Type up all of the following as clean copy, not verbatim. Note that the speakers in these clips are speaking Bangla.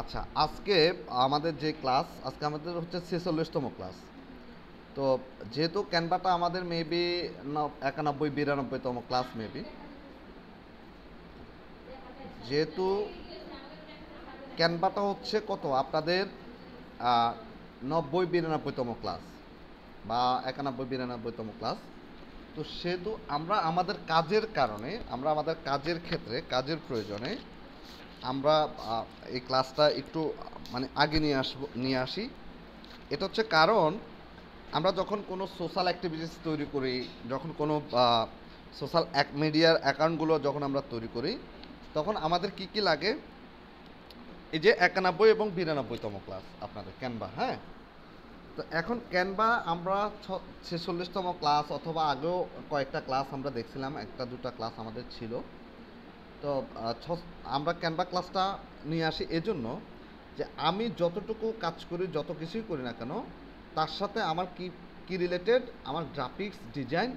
আচ্ছা, আজকে আমাদের যে ক্লাস, আজকে আমাদের হচ্ছে ৪৬তম ক্লাস। তো যেহেতু ক্যানভাটা আমাদের মেবি ৯১ ৯২তম ক্লাস মেবি, যেহেতু ক্যানভাটা হচ্ছে কত আপনাদের ৯০ ৯২তম ক্লাস বা ৯১ ৯২তম ক্লাস। তো সেহেতু আমরা আমাদের কাজের কারণে, আমরা আমাদের কাজের ক্ষেত্রে, কাজের প্রয়োজনে আমরা এই ক্লাসটা একটু মানে আগে নিয়ে আসি। এটা হচ্ছে কারণ আমরা যখন কোনো সোশ্যাল অ্যাক্টিভিটিস তৈরি করি, যখন কোনো সোশ্যাল মিডিয়ার অ্যাকাউন্টগুলো যখন আমরা তৈরি করি, তখন আমাদের কি কি লাগে, এই যে ৯১ এবং ৯২তম ক্লাস আপনাদের ক্যানভা। হ্যাঁ, তো এখন ক্যানভা আমরা ৪৬তম ক্লাস অথবা আগেও কয়েকটা ক্লাস আমরা দেখছিলাম, একটা দুটা ক্লাস আমাদের ছিল। তো আমরা ক্যানভা ক্লাসটা নিয়ে আসি এজন্য যে আমি যতটুকু কাজ করি, যত কিছুই করি না কেন, তার সাথে আমার কি কি রিলেটেড, আমার গ্রাফিক্স ডিজাইন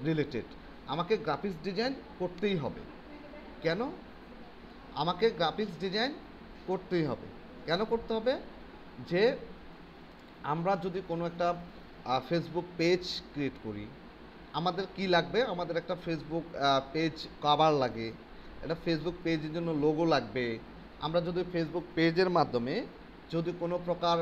রিলেটেড। আমাকে গ্রাফিক্স ডিজাইন করতেই হবে। কেন আমাকে গ্রাফিক্স ডিজাইন করতেই হবে? কেন করতে হবে? যে আমরা যদি কোনো একটা ফেসবুক পেজ ক্রিয়েট করি, আমাদের কি লাগবে? আমাদের একটা ফেসবুক পেজ কভার লাগে, একটা ফেসবুক পেজের জন্য লোগো লাগবে। আমরা যদি ফেসবুক পেজের মাধ্যমে যদি কোনো প্রকার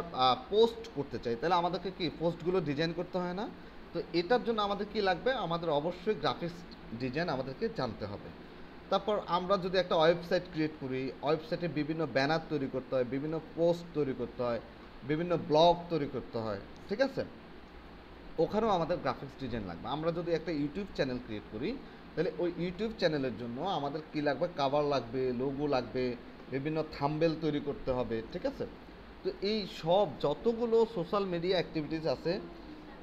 পোস্ট করতে চাই, তাহলে আমাদেরকে কি পোস্টগুলো ডিজাইন করতে হয় না? তো এটার জন্য আমাদের কি লাগবে? আমাদের অবশ্যই গ্রাফিক্স ডিজাইন আমাদেরকে জানতে হবে। তারপর আমরা যদি একটা ওয়েবসাইট ক্রিয়েট করি, ওয়েবসাইটে বিভিন্ন ব্যানার তৈরি করতে হয়, বিভিন্ন পোস্ট তৈরি করতে হয়, বিভিন্ন ব্লগ তৈরি করতে হয়, ঠিক আছে? ওখানেও আমাদের গ্রাফিক্স ডিজাইন লাগবে। আমরা যদি একটা ইউটিউব চ্যানেল ক্রিয়েট করি, তাহলে ওই ইউটিউব চ্যানেলের জন্য আমাদের কি লাগবে? কাভার লাগবে, লোগো লাগবে, বিভিন্ন থাম্বনেল তৈরি করতে হবে, ঠিক আছে? তো এই সব যতগুলো সোশ্যাল মিডিয়া অ্যাক্টিভিটিস আছে,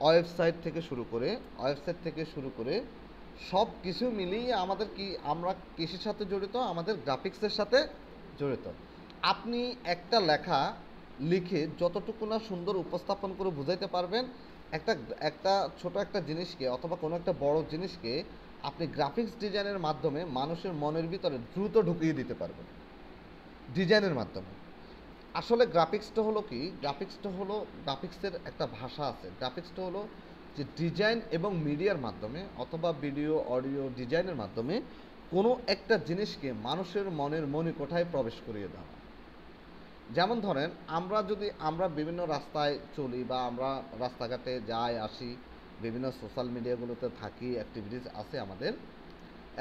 ওয়েবসাইট থেকে শুরু করে সব কিছু মিলিয়ে আমাদের কি, আমরা কিসের সাথে জড়িত? আমাদের গ্রাফিক্সের সাথে জড়িত। আপনি একটা লেখা লিখে যতটুকু না সুন্দর উপস্থাপন করে বুঝাইতে পারবেন, একটা একটা ছোট একটা জিনিসকে অথবা কোনো একটা বড় জিনিসকে আপনি গ্রাফিক্স ডিজাইনের মাধ্যমে মানুষের মনের ভিতরে দ্রুত ঢুকিয়ে দিতে পারবেন ডিজাইনের মাধ্যমে। আসলে গ্রাফিক্সটা হলো কি? গ্রাফিক্সের একটা ভাষা আছে। গ্রাফিক্সটা হলো যে ডিজাইন এবং মিডিয়ার মাধ্যমে অথবা ভিডিও অডিও ডিজাইনের মাধ্যমে কোনো একটা জিনিসকে মানুষের মনের মণিকোঠায় প্রবেশ করিয়ে দেওয়া। যেমন ধরেন, আমরা বিভিন্ন রাস্তায় চলি বা আমরা রাস্তাঘাটে যাই আসি, বিভিন্ন সোশ্যাল মিডিয়াগুলোতে থাকি, অ্যাক্টিভিটিস আছে আমাদের।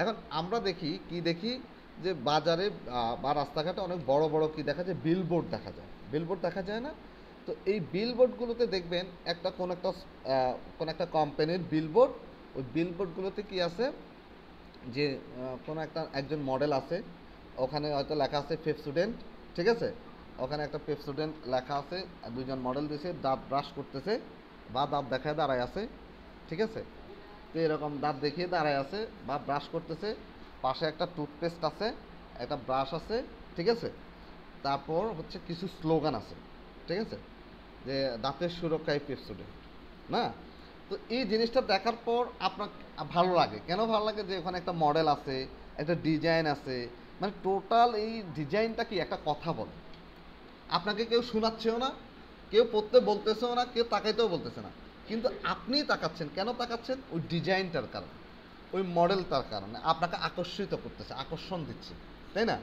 এখন আমরা দেখি যে বাজারে বা রাস্তাঘাটে অনেক বড় বড় কি দেখা যায়? বিলবোর্ড দেখা যায় না? তো এই বিলবোর্ডগুলোতে দেখবেন কোন একটা কোম্পানির বিলবোর্ড। ওই বিলবোর্ডগুলোতে কি আছে? যে কোনো একজন মডেল আছে, ওখানে হয়তো লেখা আছে পেপসোডেন্ট, ঠিক আছে? ওখানে একটা পেপসোডেন্ট লেখা আছে, দুইজন মডেল দিয়েছে, দাঁত ব্রাশ করতেছে বা দাঁত দেখায় দাঁড়ায় আছে, ঠিক আছে? তো এরকম দাঁত দেখিয়ে দাঁড়ায় আছে বা ব্রাশ করতেছে, পাশে একটা টুথপেস্ট আছে, একটা ব্রাশ আছে, ঠিক আছে? তারপর হচ্ছে কিছু স্লোগান আছে, ঠিক আছে? যে দাঁতের সুরক্ষায় পেপসোডেন্ট, না? তো এই জিনিসটা দেখার পর আপনার ভালো লাগে। কেন ভালো লাগে? যে ওখানে একটা মডেল আছে, একটা ডিজাইন আছে, মানে টোটাল এই ডিজাইনটা কি একটা কথা বলে। আপনাকে কেউ শোনাচ্ছেও না, কেউ পড়তে বলতেছেও না, কেউ তাকাইতেও বলতেছে না, কিন্তু আপনি তাকাচ্ছেন। কেন তাকাচ্ছেন? ওই ডিজাইনটার কারণে, ওই মডেলটার কারণে আপনাকে আকর্ষিত করতেছে, আকর্ষণ দিচ্ছে, তাই না?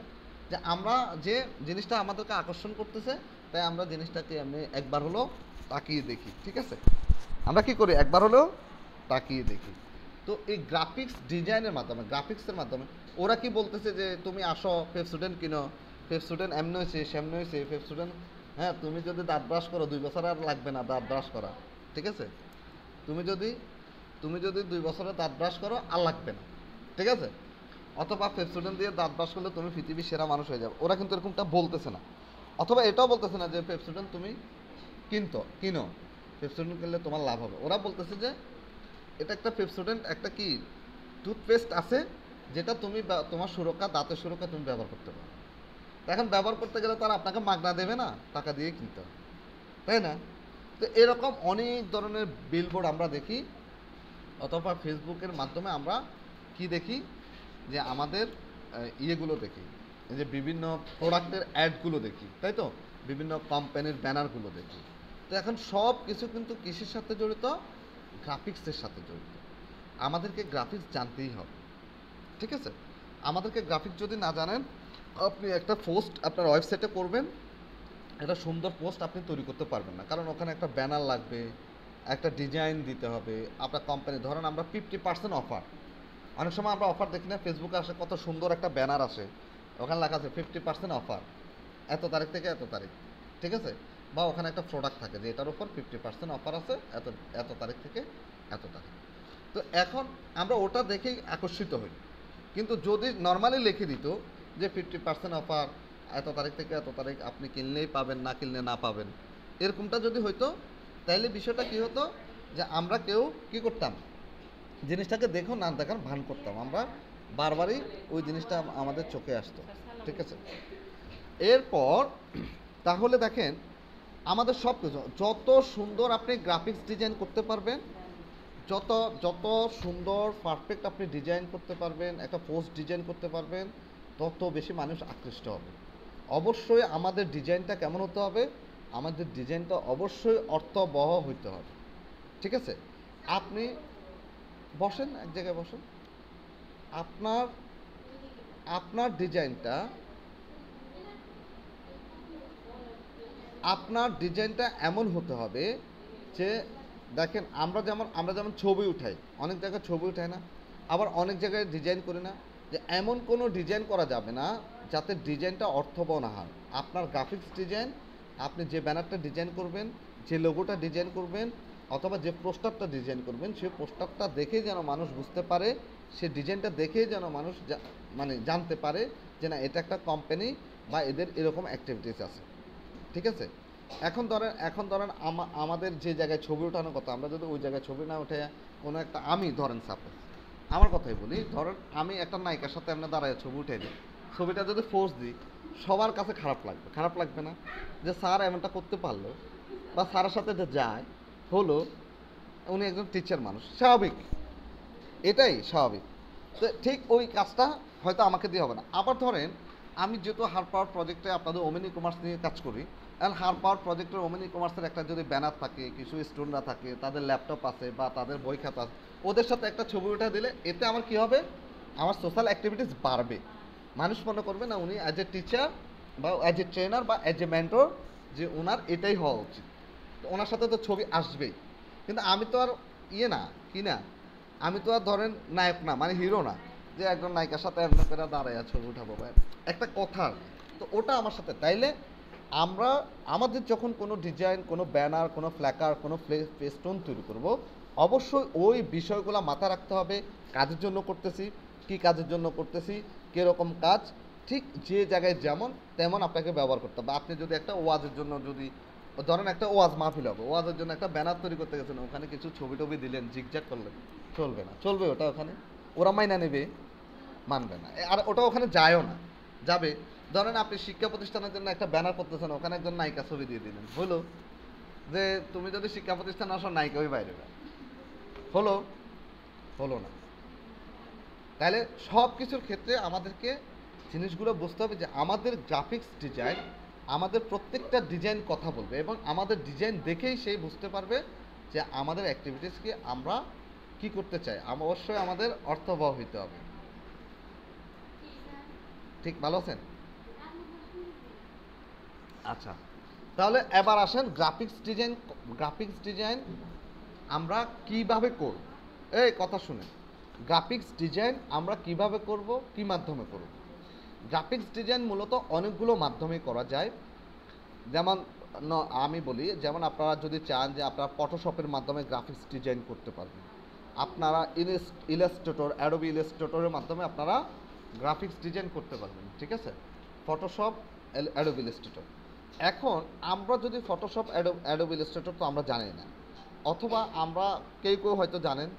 যে আমরা যে জিনিসটা আমাদেরকে আকর্ষণ করতেছে, তাই আমরা জিনিসটাকে আমি একবার হলো তাকিয়ে দেখি, ঠিক আছে? আমরা কি করি? একবার হলেও তাকিয়ে দেখি। তো এই গ্রাফিক্সের মাধ্যমে ওরা কি বলতেছে? যে তুমি আসো, পেপসোডেন্ট কিনো, পেপসোডেন্ট এমন হয়েছে সেমন হয়েছে, পেপসোডেন্ট, হ্যাঁ, তুমি যদি দাঁত ব্রাশ করো 2 বছর আর লাগবে না দাঁত ব্রাশ করা, ঠিক আছে? তুমি যদি তুমি যদি 2 বছরে দাঁত ব্রাশ করো আর লাগবে না, ঠিক আছে? অথবা পেপসোডেন্ট দিয়ে দাঁত ব্রাশ করলে তুমি পৃথিবীর সেরা মানুষ হয়ে যাবে। ওরা কিন্তু এরকমটা বলতেছে না। অথবা এটাও বলতেছে না যে পেপসোডেন্ট তুমি কিনো, পেপসোডেন্ট কিনলে তোমার লাভ হবে। ওরা বলতেছে যে এটা একটা পেপসোডেন্ট, একটা কি টুথপেস্ট আছে, যেটা তুমি তোমার সুরক্ষা, দাঁতের সুরক্ষা তুমি ব্যবহার করতে পারো। এখন ব্যবহার করতে গেলে তারা আপনাকে মাগনা দেবে না, টাকা দিয়ে কিনতে হবে, তাই না? তো এরকম অনেক ধরনের বিলবোর্ড আমরা দেখি, অথবা ফেসবুকের মাধ্যমে আমরা কি দেখি? যে আমাদের ইয়েগুলো দেখি, এই যে বিভিন্ন প্রোডাক্টের অ্যাডগুলো দেখি, তাই তো, বিভিন্ন কোম্পানির ব্যানারগুলো দেখি। তো এখন সব কিছু কিন্তু কিসের সাথে জড়িত? গ্রাফিক্সের সাথে জড়িত। আমাদেরকে গ্রাফিক্স জানতেই হবে, ঠিক আছে? আমাদেরকে গ্রাফিক্স যদি না জানেন, আপনি একটা পোস্ট আপনার ওয়েবসাইটে করবেন, একটা সুন্দর পোস্ট আপনি তৈরি করতে পারবেন না, কারণ ওখানে একটা ব্যানার লাগবে, একটা ডিজাইন দিতে হবে। আপনার কোম্পানি, ধরেন আমরা 50% অফার, অনেক সময় আমরা অফার দেখি না, ফেসবুকে আসে কত সুন্দর একটা ব্যানার আসে, ওখানে লেখা আছে 50% অফার, এত তারিখ থেকে এত তারিখ, ঠিক আছে? বা ওখানে একটা প্রোডাক্ট থাকে যে এটার উপর 50% অফার আছে এত এত তারিখ থেকে এত তারিখ। তো এখন আমরা ওটা দেখেই আকর্ষিত হই, কিন্তু যদি নর্মালি লিখে দিত যে 50% অফার, এত তারিখ থেকে এত তারিখ, আপনি কিনলেই পাবেন, না কিনলে না পাবেন, এরকমটা যদি হইতো, তাহলে বিষয়টা কী হতো, যে আমরা কেউ কী করতাম, জিনিসটাকে দেখো না দেখার ভান করতাম, আমরা বারবারই ওই জিনিসটা আমাদের চোখে আসতো, ঠিক আছে? এরপর তাহলে দেখেন, আমাদের সব কিছু যত সুন্দর আপনি গ্রাফিক্স ডিজাইন করতে পারবেন, যত যত সুন্দর পারফেক্ট আপনি ডিজাইন করতে পারবেন, একটা পোস্ট ডিজাইন করতে পারবেন, তত বেশি মানুষ আকৃষ্ট হবে। অবশ্যই আমাদের ডিজাইনটা কেমন হতে হবে? আমাদের ডিজাইনটা অবশ্যই অর্থবহ হইতে হবে, ঠিক আছে? আপনি বসেন, এক জায়গায় বসেন। আপনার আপনার ডিজাইনটা আপনার ডিজাইনটা এমন হতে হবে যে, দেখেন আমরা যেমন ছবি উঠাই, অনেক জায়গায় ছবি উঠাই না, আবার অনেক জায়গায় ডিজাইন করি না, যে এমন কোনো ডিজাইন করা যাবে না যাতে ডিজাইনটা অর্থবহ না হয়। আপনার গ্রাফিক্স ডিজাইন, আপনি যে ব্যানারটা ডিজাইন করবেন, যে লোগোটা ডিজাইন করবেন, অথবা যে পোস্টারটা ডিজাইন করবেন, সেই পোস্টারটা দেখেই যেন মানুষ বুঝতে পারে, সে ডিজাইনটা দেখেই যেন মানুষ মানে জানতে পারে যে না, এটা একটা কোম্পানি বা এদের এরকম অ্যাক্টিভিটিস আছে, ঠিক আছে? এখন ধরেন আমাদের যে জায়গায় ছবি ওঠানোর কথা, আমরা যদি ওই জায়গায় ছবি না উঠে কোনো একটা, আমি ধরেন সাপোজ আমার কথাই বলি, ধরেন আমি একটা নায়িকার সাথে এমনি দাঁড়ায় ছবি উঠে দিই, ছবিটা যদি ফোর্স দিই, সবার কাছে খারাপ লাগবে না? যে স্যার এমনটা করতে পারলো, বা স্যারের সাথে যে যায় হলো, উনি একজন টিচার মানুষ, স্বাভাবিক, এটাই স্বাভাবিক। তো ঠিক ওই কাজটা হয়তো আমাকে দিয়ে হবে না। আবার ধরেন আমি যেহেতু হার পাওয়ার প্রজেক্টে আপনাদের ওমেন ই কমার্স নিয়ে কাজ করি, এখন হার পাওয়ার প্রজেক্টের ওমেন ই কমার্সের একটা যদি ব্যানার থাকে, কিছু স্টুডেন্টরা থাকে, তাদের ল্যাপটপ আছে বা তাদের বই খাতা আছে, ওদের সাথে একটা ছবি উঠে দিলে এতে আমার কি হবে? আমার সোশ্যাল অ্যাক্টিভিটিস বাড়বে। মানুষ মনে করবে না উনি অ্যাজ এ টিচার বা অ্যাজ এ ট্রেনার বা অ্যাজ এ মেন্টর, যে ওনার এটাই হওয়া উচিত, তো ওনার সাথে তো ছবি আসবেই। কিন্তু আমি তো আর ইয়ে না, কি না, আমি তো আর ধরেন নায়ক না, মানে হিরো না, যে একজন নায়িকার সাথে এমন করে দাঁড়ায় ছবি উঠাবো ভাই, একটা কথা। তো ওটা আমার সাথে, তাইলে আমরা আমাদের যখন কোনো ডিজাইন, কোনো ব্যানার, কোনো ফ্ল্যাকার, কোনো ফেস্টুন তৈরি করব, অবশ্যই ওই বিষয়গুলো মাথায় রাখতে হবে। কাজের জন্য করতেছি, কি কাজের জন্য করতেছি, কীরকম কাজ, ঠিক যে জায়গায় যেমন তেমন আপনাকে ব্যবহার করতে হবে। আপনি যদি একটা ওয়াজের জন্য, যদি ধরেন একটা ওয়াজ মাহফিল হবে, ওয়াজের জন্য একটা ব্যানার তৈরি করতে গেছেন, ওখানে কিছু ছবি টবি দিলেন, জিগজ্যাগ করলেন, চলবে না। চলবে ওটা ওখানে? ওরা মাইনা নেবে? মানবে না। আর ওটা ওখানে যায়ও না। যাবে, ধরেন আপনি শিক্ষা প্রতিষ্ঠানের জন্য একটা ব্যানার করতেছেন, ওখানে একজন নায়িকা ছবি দিয়ে দিলেন, হলো যে তুমি যদি শিক্ষা প্রতিষ্ঠানে আসো, নায়িকা ওই বাইরে যায়, হলো? হলো না। তাহলে সব কিছুর ক্ষেত্রে আমাদেরকে জিনিসগুলো বুঝতে হবে যে আমাদের গ্রাফিক্স ডিজাইন, আমাদের প্রত্যেকটা ডিজাইন কথা বলবে, এবং আমাদের ডিজাইন দেখেই সেই বুঝতে পারবে যে আমাদের অ্যাক্টিভিটিসকে আমরা কি করতে চাই। অবশ্যই আমাদের অর্থবহ হইতে হবে, ঠিক? ভালো আছেন? আচ্ছা, তাহলে এবার আসেন গ্রাফিক্স ডিজাইন আমরা কিভাবে করব। এই কথা শুনে, গ্রাফিক্স ডিজাইন আমরা কিভাবে করব, কি মাধ্যমে করব? গ্রাফিক্স ডিজাইন মূলত অনেকগুলো মাধ্যমে করা যায়। যেমন আমি বলি, যেমন আপনারা যদি চান যে আপনারা ফটোশপের মাধ্যমে গ্রাফিক্স ডিজাইন করতে পারবেন, আপনারা ইলাস্ট্রেটর, অ্যাডোবি ইলাস্ট্রেটরের মাধ্যমে আপনারা গ্রাফিক্স ডিজাইন করতে পারবেন, ঠিক আছে? Photoshop, Adobe Illustrator. এখন আমরা যদি ফটোশপ, অ্যাডোবি ইলাস্ট্রেটর তো আমরা জানি না, অথবা আমরা কেউ কেউ হয়তো জানেন,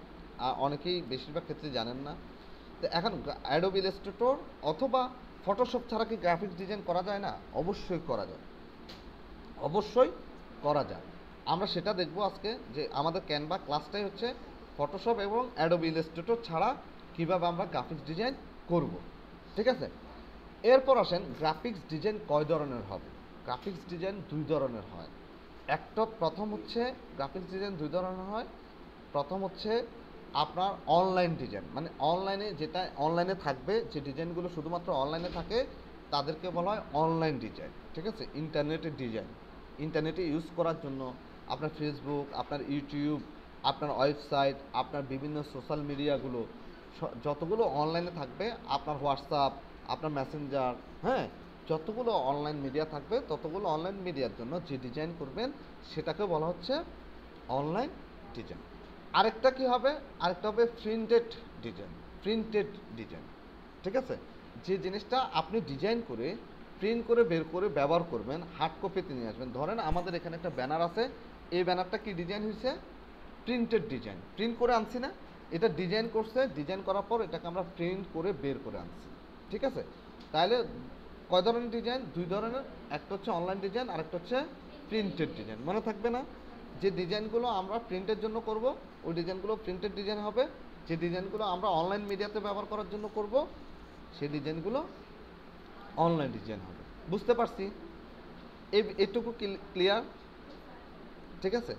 অনেকেই বেশিরভাগ ক্ষেত্রে জানেন না। তো এখন অ্যাডোবি ইলাস্ট্রেটর অথবা ফটোশপ ছাড়া কি গ্রাফিক্স ডিজাইন করা যায় না? অবশ্যই করা যায়, অবশ্যই করা যায়। আমরা সেটা দেখব আজকে, যে আমাদের ক্যানভা ক্লাসটাই হচ্ছে ফটোশপ এবং অ্যাডোবি ইলাস্ট্রেটর ছাড়া কীভাবে আমরা গ্রাফিক্স ডিজাইন করব, ঠিক আছে? এরপর আসেন গ্রাফিক্স ডিজাইন কয় ধরনের হবে। গ্রাফিক্স ডিজাইন দুই ধরনের হয়। প্রথম হচ্ছে গ্রাফিক্স ডিজাইন দুই ধরনের হয়। প্রথম হচ্ছে আপনার অনলাইন ডিজাইন, মানে অনলাইনে যেটা অনলাইনে থাকবে, যে ডিজাইনগুলো শুধুমাত্র অনলাইনে থাকে তাদেরকে বলা হয় অনলাইন ডিজাইন। ঠিক আছে, ইন্টারনেটের ডিজাইন, ইন্টারনেটে ইউজ করার জন্য আপনার ফেসবুক, আপনার ইউটিউব, আপনার ওয়েবসাইট, আপনার বিভিন্ন সোশ্যাল মিডিয়াগুলো যতগুলো অনলাইনে থাকবে, আপনার হোয়াটসঅ্যাপ, আপনার মেসেঞ্জার, হ্যাঁ, যতগুলো অনলাইন মিডিয়া থাকবে ততগুলো অনলাইন মিডিয়ার জন্য যে ডিজাইন করবেন সেটাকে বলা হচ্ছে অনলাইন ডিজাইন। আরেকটা কি হবে, আরেকটা হবে প্রিন্টেড ডিজাইন। প্রিন্টেড ডিজাইন, ঠিক আছে, যে জিনিসটা আপনি ডিজাইন করে প্রিন্ট করে বের করে ব্যবহার করবেন, হার্ড কপিতে নিয়ে আসবেন। ধরেন আমাদের এখানে একটা ব্যানার আছে, এই ব্যানারটা কি ডিজাইন হয়েছে, প্রিন্টেড ডিজাইন, প্রিন্ট করে আনছি না, এটা ডিজাইন করছে, ডিজাইন করার পর এটাকে আমরা প্রিন্ট করে বের করে আনছি। ঠিক আছে, তাহলে কয় ধরনের ডিজাইন, দুই ধরনের, একটা হচ্ছে অনলাইন ডিজাইন, আরেকটা হচ্ছে প্রিন্টেড ডিজাইন। মনে থাকবে না, যে ডিজাইনগুলো আমরা প্রিন্টের জন্য করব ওই ডিজাইনগুলো প্রিন্টেড ডিজাইন হবে, যে ডিজাইনগুলো আমরা অনলাইন মিডিয়াতে ব্যবহার করার জন্য করব সেই ডিজাইনগুলো অনলাইন ডিজাইন হবে। বুঝতে পারছি, এইটুকু ক্লিয়ার? ঠিক আছে,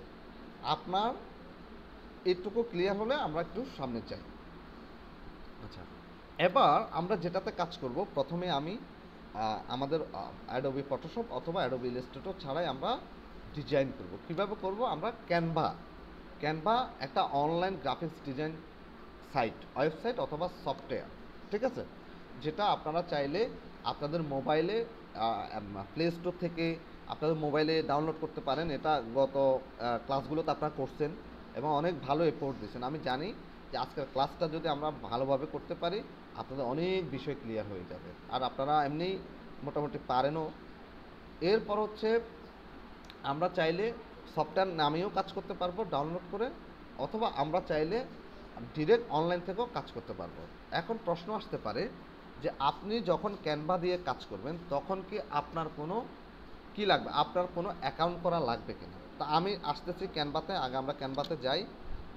আপনার এইটুকু ক্লিয়ার হলে আমরা একটু সামনে চাই। আচ্ছা, এবার আমরা যেটাতে কাজ করব, প্রথমে আমি আমাদের অ্যাডোবি ফটোশপ অথবা অ্যাডোবি ইলাস্ট্রেটর ছাড়াই আমরা ডিজাইন করব। কিভাবে করব, আমরা ক্যানভা একটা online graphics design site, website অথবা সফটওয়্যার, ঠিক আছে, যেটা আপনারা চাইলে আপনাদের মোবাইলে প্লে স্টোর থেকে আপনাদের মোবাইলে ডাউনলোড করতে পারেন। এটা গত ক্লাসগুলোতে আপনারা করছেন এবং অনেক ভালো এফোর্ট দিয়েছেন। আমি জানি যে আজকের ক্লাসটা যদি আমরা ভালোভাবে করতে পারি আপনাদের অনেক বিষয় ক্লিয়ার হয়ে যাবে, আর আপনারা এমনি মোটামুটি পারেনও। এরপর হচ্ছে আমরা চাইলে সফটওয়্যার নামেও কাজ করতে পারবো ডাউনলোড করে, অথবা আমরা চাইলে ডিরেক্ট অনলাইন থেকেও কাজ করতে পারবো। এখন প্রশ্ন আসতে পারে যে আপনি যখন ক্যানভা দিয়ে কাজ করবেন তখন কি আপনার কোনো কি লাগবে, আপনার কোনো অ্যাকাউন্ট করা লাগবে কিনা। তা আমি আসতেছি ক্যানভাতে, আগে আমরা ক্যানভাতে যাই।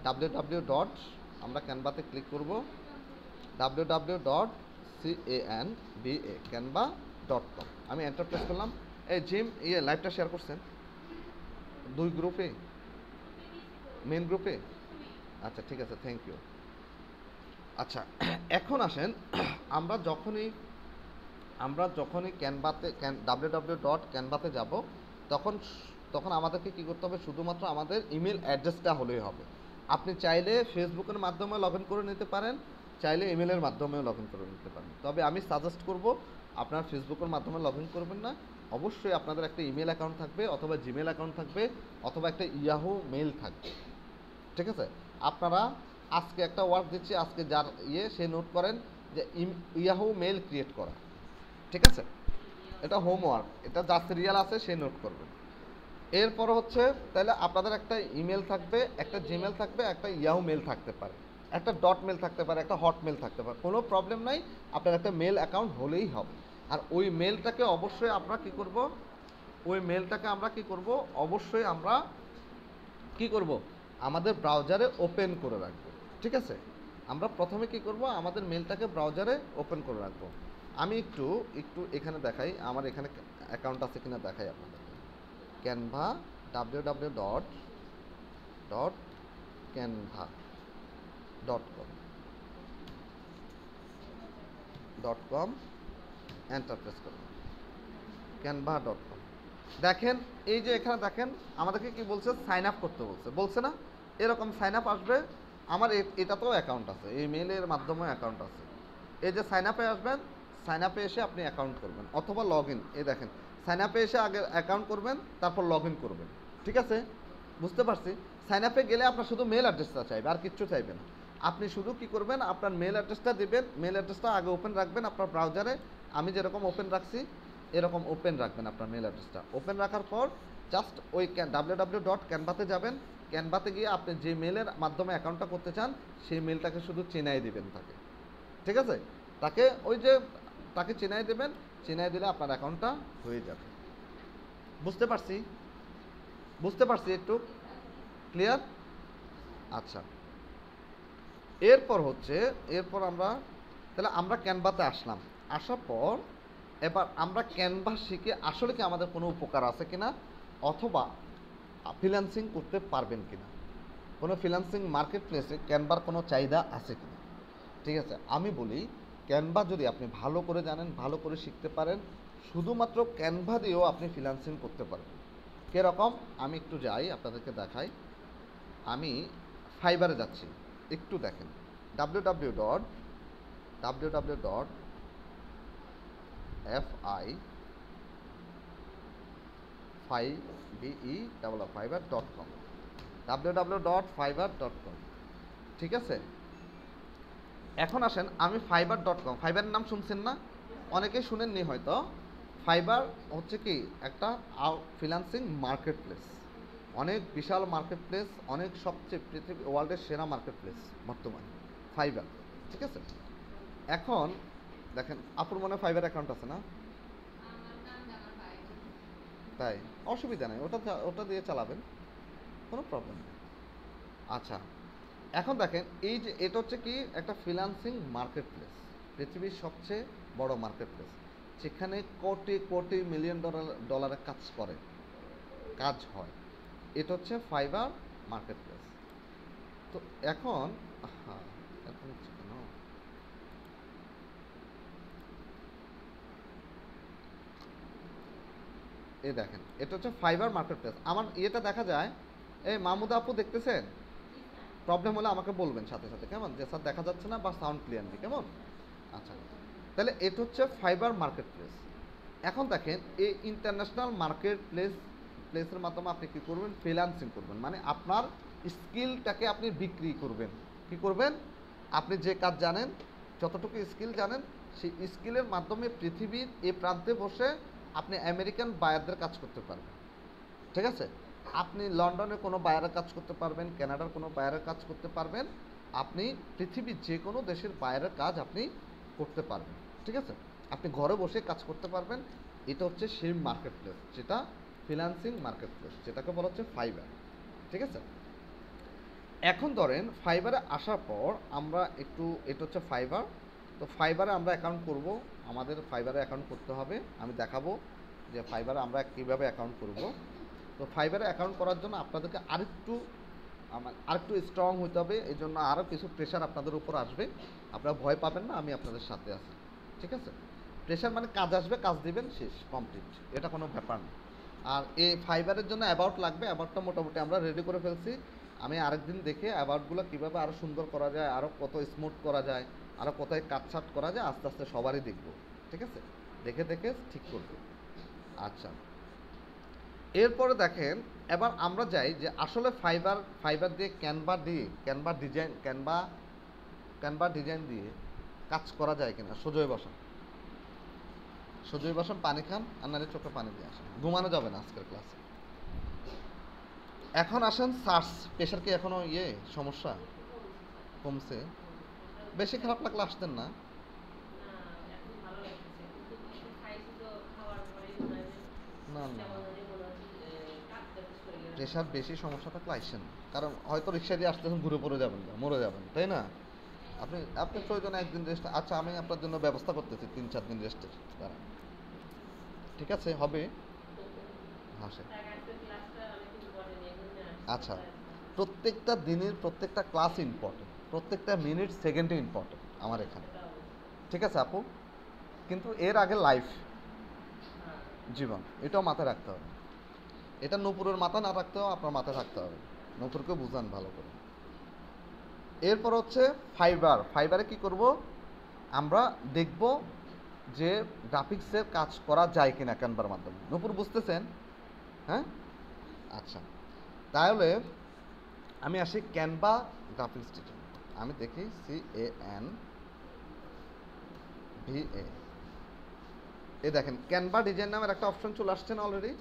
www ডট, আমরা ক্যানভাতে ক্লিক করব, www.canva.com, আমি এন্টার প্রেস করলাম। এই জিম লাইভটা শেয়ার করছেন দুই গ্রুপে, মেন গ্রুপে? আচ্ছা ঠিক আছে, থ্যাংক ইউ। আচ্ছা, এখন আসেন আমরা যখনই ক্যানভাতে www.canva-তে যাব তখন আমাদেরকে কী করতে হবে, শুধুমাত্র আমাদের ইমেল অ্যাড্রেসটা হলেই হবে। আপনি চাইলে ফেসবুকের মাধ্যমে লগ ইন করে নিতে পারেন, চাইলে ইমেলের মাধ্যমেও লগ ইন করে নিতে পারেন। তবে আমি সাজেস্ট করব আপনার ফেসবুকের মাধ্যমে লগ ইন করবেন না, অবশ্যই আপনাদের একটা ইমেল অ্যাকাউন্ট থাকবে অথবা জিমেল অ্যাকাউন্ট থাকবে অথবা একটা ইয়াহু মেল থাকবে। ঠিক আছে, আপনারা আজকে একটা ওয়ার্ক দিচ্ছি, আজকে যার সে নোট করেন যে ইয়াহু মেল ক্রিয়েট করা। ঠিক আছে, এটা হোমওয়ার্ক, এটা যা সিরিয়াল আছে সে নোট করবেন। এরপর হচ্ছে তাহলে আপনাদের একটা ইমেল থাকবে, একটা জিমেল থাকবে, একটা ইয়াহু মেল থাকতে পারে, একটা ডট মেল থাকতে পারে, একটা হট মেল থাকতে পারে, কোনো প্রবলেম নাই, আপনার একটা মেল অ্যাকাউন্ট হলেই হবে। আর ওই মেলটাকে অবশ্যই আমরা কি করব, অবশ্যই আমরা কি করব, আমাদের ব্রাউজারে ওপেন করে রাখবো। ঠিক আছে, আমরা প্রথমে কি করব, আমাদের মেলটাকে ব্রাউজারে ওপেন করে রাখবো। আমি একটু এখানে দেখাই, আমার এখানে অ্যাকাউন্ট আছে কিনা দেখাই আপনাদের। ক্যানভা www.canva.com এন্টার প্রেস করুন, canva.com। দেখেন এই যে এখানে দেখেন আমাদেরকে কি বলছে, সাইন আপ করতে বলছে না, এরকম সাইন আপ আসবে। আমার এটাতেও অ্যাকাউন্ট আছে, এই মেলের মাধ্যমে অ্যাকাউন্ট আছে। এই যে সাইন আপে আসবেন, সাইন আপে এসে আপনি অ্যাকাউন্ট করবেন অথবা লগ ইন, এই দেখেন সাইন আপে এসে আগে অ্যাকাউন্ট করবেন তারপর লগ ইন করবেন। ঠিক আছে, বুঝতে পারছি। সাইন আপে গেলে আপনার শুধু মেল অ্যাড্রেসটা চাইবে, আর কিচ্ছু চাইবে না। আপনি শুধু কি করবেন, আপনার মেল অ্যাড্রেসটা দেবেন, মেল অ্যাড্রেসটা আগে ওপেন রাখবেন আপনার ব্রাউজারে, আমি যেরকম ওপেন রাখছি এরকম ওপেন রাখবেন আপনার মেল অ্যাড্রেসটা। ওপেন রাখার পর জাস্ট ওই www.canva-তে যাবেন, ক্যানভাতে গিয়ে আপনি যে মেলের মাধ্যমে অ্যাকাউন্টটা করতে চান সেই মেলটাকে শুধু চেনাই দিবেন তাকে। ঠিক আছে, তাকে চেনাই দেবেন, চেনাই দিলে আপনার অ্যাকাউন্টটা হয়ে যাবে। বুঝতে পারছি একটু ক্লিয়ার? আচ্ছা, এরপর আমরা ক্যানভাতে আসলাম, আসার পর এবার আমরা ক্যানভা শিখে আসলে কি আমাদের কোনো উপকার আছে কিনা, অথবা ফ্রিল্যান্সিং করতে পারবেন কিনা, কোনো ফ্রিল্যান্সিং মার্কেট প্লেসে ক্যানভার কোনো চাহিদা আছে কিনা। ঠিক আছে, আমি বলি ক্যানভা যদি আপনি ভালো করে জানেন, ভালো করে শিখতে পারেন, শুধুমাত্র ক্যানভা দিয়েও আপনি ফ্রিল্যান্সিং করতে পারবেন। কীরকম আমি একটু যাই আপনাদেরকে দেখাই। আমি ফাইবারে যাচ্ছি, একটু দেখেন www.fiverr.com www.fiverr.com। ঠিক আছে, এখন আসেন আমি fiverr.com, ফাইবারের নাম শুনছেন না? অনেকেই শুনেননি হয়তো। ফাইবার হচ্ছে কি একটা ফ্রিল্যান্সিং মার্কেট প্লেস, অনেক বিশাল মার্কেট প্লেস, অনেক সবচেয়ে পৃথিবী ওয়ার্ল্ডের সেরা মার্কেট প্লেস বর্তমানে ফাইবার। ঠিক আছে, এখন দেখেন আপুর মনে হয় ফাইবার অ্যাকাউন্ট আছে না? তাই অসুবিধা নেই, ওটা দিয়ে চালাবেন, কোনো প্রবলেম নেই। আচ্ছা, এখন দেখেন এই যে এটা হচ্ছে কি একটা ফ্রিল্যান্সিং মার্কেট প্লেস, পৃথিবীর সবচেয়ে বড় মার্কেট প্লেস, যেখানে কোটি কোটি মিলিয়ন ডলারের কাজ হয়। এটা হচ্ছে ফাইবার মার্কেট প্লেস। তো এখন এখন হচ্ছে কেন এই দেখেন এটা হচ্ছে ফাইবার মার্কেট প্লেস। আমার ইয়েটা দেখা যায়, এই মাহমুদা আপু দেখতেছেন? প্রবলেম হলে আমাকে বলবেন সাথে সাথে, কেমন? যে স্যার দেখা যাচ্ছে না বা সাউন্ড ক্লিয়ার নেই, কেমন? আচ্ছা, তাহলে এটা হচ্ছে ফাইবার মার্কেট প্লেস। এখন দেখেন এই ইন্টারন্যাশনাল মার্কেট প্লেসের মাধ্যমে আপনি কী করবেন? ফ্রিল্যান্সিং করবেন, মানে আপনার স্কিলটাকে আপনি বিক্রি করবেন। কি করবেন? আপনি যে কাজ জানেন, যতটুকু স্কিল জানেন, সেই স্কিলের মাধ্যমে পৃথিবীর এই প্রান্তে বসে আপনি আমেরিকান বায়ারদের কাজ করতে পারবেন। ঠিক আছে, আপনি লন্ডনের কোনো বায়ারের কাজ করতে পারবেন, কানাডার কোনো বায়ারের কাজ করতে পারবেন, আপনি পৃথিবীর যে কোনো দেশের বায়ারের কাজ আপনি করতে পারবেন। ঠিক আছে, আপনি ঘরে বসে কাজ করতে পারবেন। এটা হচ্ছে সেই মার্কেট প্লেস, যেটা ফ্রিল্যান্সিং মার্কেট প্লেস, যেটাকে বলা হচ্ছে ফাইবার। ঠিক আছে, এখন ধরেন ফাইবারে আসার পর আমরা একটু, এটা হচ্ছে ফাইবার, তো ফাইবারে আমরা অ্যাকাউন্ট করব। আমাদের ফাইবারে অ্যাকাউন্ট করতে হবে, আমি দেখাবো যে ফাইবারে আমরা কীভাবে অ্যাকাউন্ট করব। তো ফাইবারে অ্যাকাউন্ট করার জন্য আপনাদেরকে আরেকটু স্ট্রং হতে হবে, এই জন্য আরও কিছু প্রেশার আপনাদের উপর আসবে। আপনারা ভয় পাবেন না, আমি আপনাদের সাথে আছি। ঠিক আছে, প্রেশার মানে কাজ আসবে, কাজ দিবেন, শেষ, কমপ্লিট, এটা কোনো ব্যাপার না। আর এই ফাইবারের জন্য অ্যাবাউট লাগবে, অ্যাবাউটটা মোটামুটি আমরা রেডি করে ফেলছি। আমি আরেকদিন দেখে অ্যাবাউটগুলো কীভাবে আরও সুন্দর করা যায়, আরও কত স্মুথ করা যায়, আরও কোথায় কাটছাট করা যায়, আস্তে আস্তে সবারই দেখব। ঠিক আছে, দেখে দেখে ঠিক করব। আচ্ছা, এরপরে দেখেন এবার আমরা যাই যে আসলে ফাইবার দিয়ে ক্যানভা ডিজাইন দিয়ে কাজ করা যায় কিনা। সজয় বসান, পানি খান, আর নাহলে চোখে পানি দিয়ে আসেন, ঘুমানো যাবে না আজকের ক্লাসে। এখন আসেন সার্চ, প্রেশার কি এখনো সমস্যা কমছে? বেশি খারাপ লাগলে আসতেন না। না না, প্রেশার বেশি সমস্যা থাকলে আসছেন, কারণ হয়তো রিক্সা দিয়ে আসতেছেন, ঘুরে পড়ে যাবেন, মরে যাবেন, তাই না? আপনি প্রয়োজনে একদিন রেস্ট, আচ্ছা আমি আপনার জন্য ব্যবস্থা করতেছি 3-4 দিন রেস্টের। ঠিক আছে, হবে। হাসে, আচ্ছা, প্রত্যেকটা দিনের প্রত্যেকটা ক্লাস ইম্পর্টেন্ট, প্রত্যেকটা মিনিট সেকেন্ডে ইম্পর্টেন্ট আমার এখানে। ঠিক আছে আপু, কিন্তু এর আগে লাইফ জীবন, এটাও মাথায় রাখতে হবে। এটা নূপুরের মাথা না রাখতেও আপনার মাথায় থাকতে হবে, নূপুরকে বুঝান ভালো করে। এরপর হচ্ছে ফাইবারে কি করব? আমরা দেখব যে গ্রাফিক্সের কাজ করা যায় কিনা ক্যানভার মাধ্যমে। নূপুর বুঝতেছেন? হ্যাঁ, আচ্ছা, তাহলে আমি আসি ক্যানভা গ্রাফিক্স ডিজাইন, আমি দেখি CANVA। এই দেখেন ক্যানভা ডিজাইন নামের একটা অপশন চলে আসছে না অলরেডি?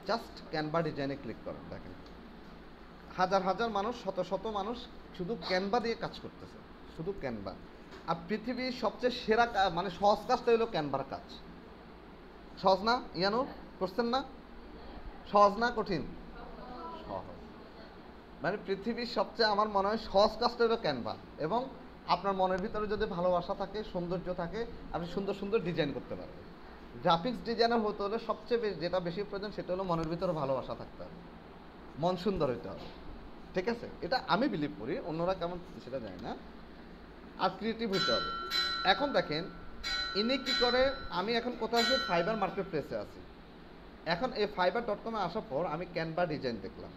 জাস্ট ক্যানভা ডিজাইনে ক্লিক করেন, দেখেন হাজার হাজার মানুষ, শত শত মানুষ শুধু ক্যানভা দিয়ে কাজ করতেছে, শুধু ক্যানভা। আর পৃথিবীর সবচেয়ে সেরা মানে সহজ কাজটা হলো ক্যানভার কাজ। সহজ না ইয়ানো? করছেন না? সহজ না কঠিন? সহজ, মানে পৃথিবীর সবচেয়ে আমার মনে হয় সহজ কাজটা হলো ক্যানভা। এবং আপনার মনের ভিতরে যদি ভালোবাসা থাকে, সৌন্দর্য থাকে, আপনি সুন্দর সুন্দর ডিজাইন করতে পারবেন। গ্রাফিক্স ডিজাইনার হতে হলে সবচেয়ে যেটা বেশি প্রয়োজন সেটা হলো মনের ভিতরে ভালোবাসা থাকতে হবে, মন সুন্দর হইতে হবে, ঠিক আছে? এটা আমি বিলিভ করি, অন্যরা কেমন সেটা জানি না। আর ক্রিয়েটিভ হইতে হবে। এখন দেখেন ইনি কী করে, আমি এখন কোথায় আছি, ফাইবার মার্কেট প্লেসে আছি। এখন এই fiverr.com-এ আসার পর আমি ক্যানভা ডিজাইন দেখলাম।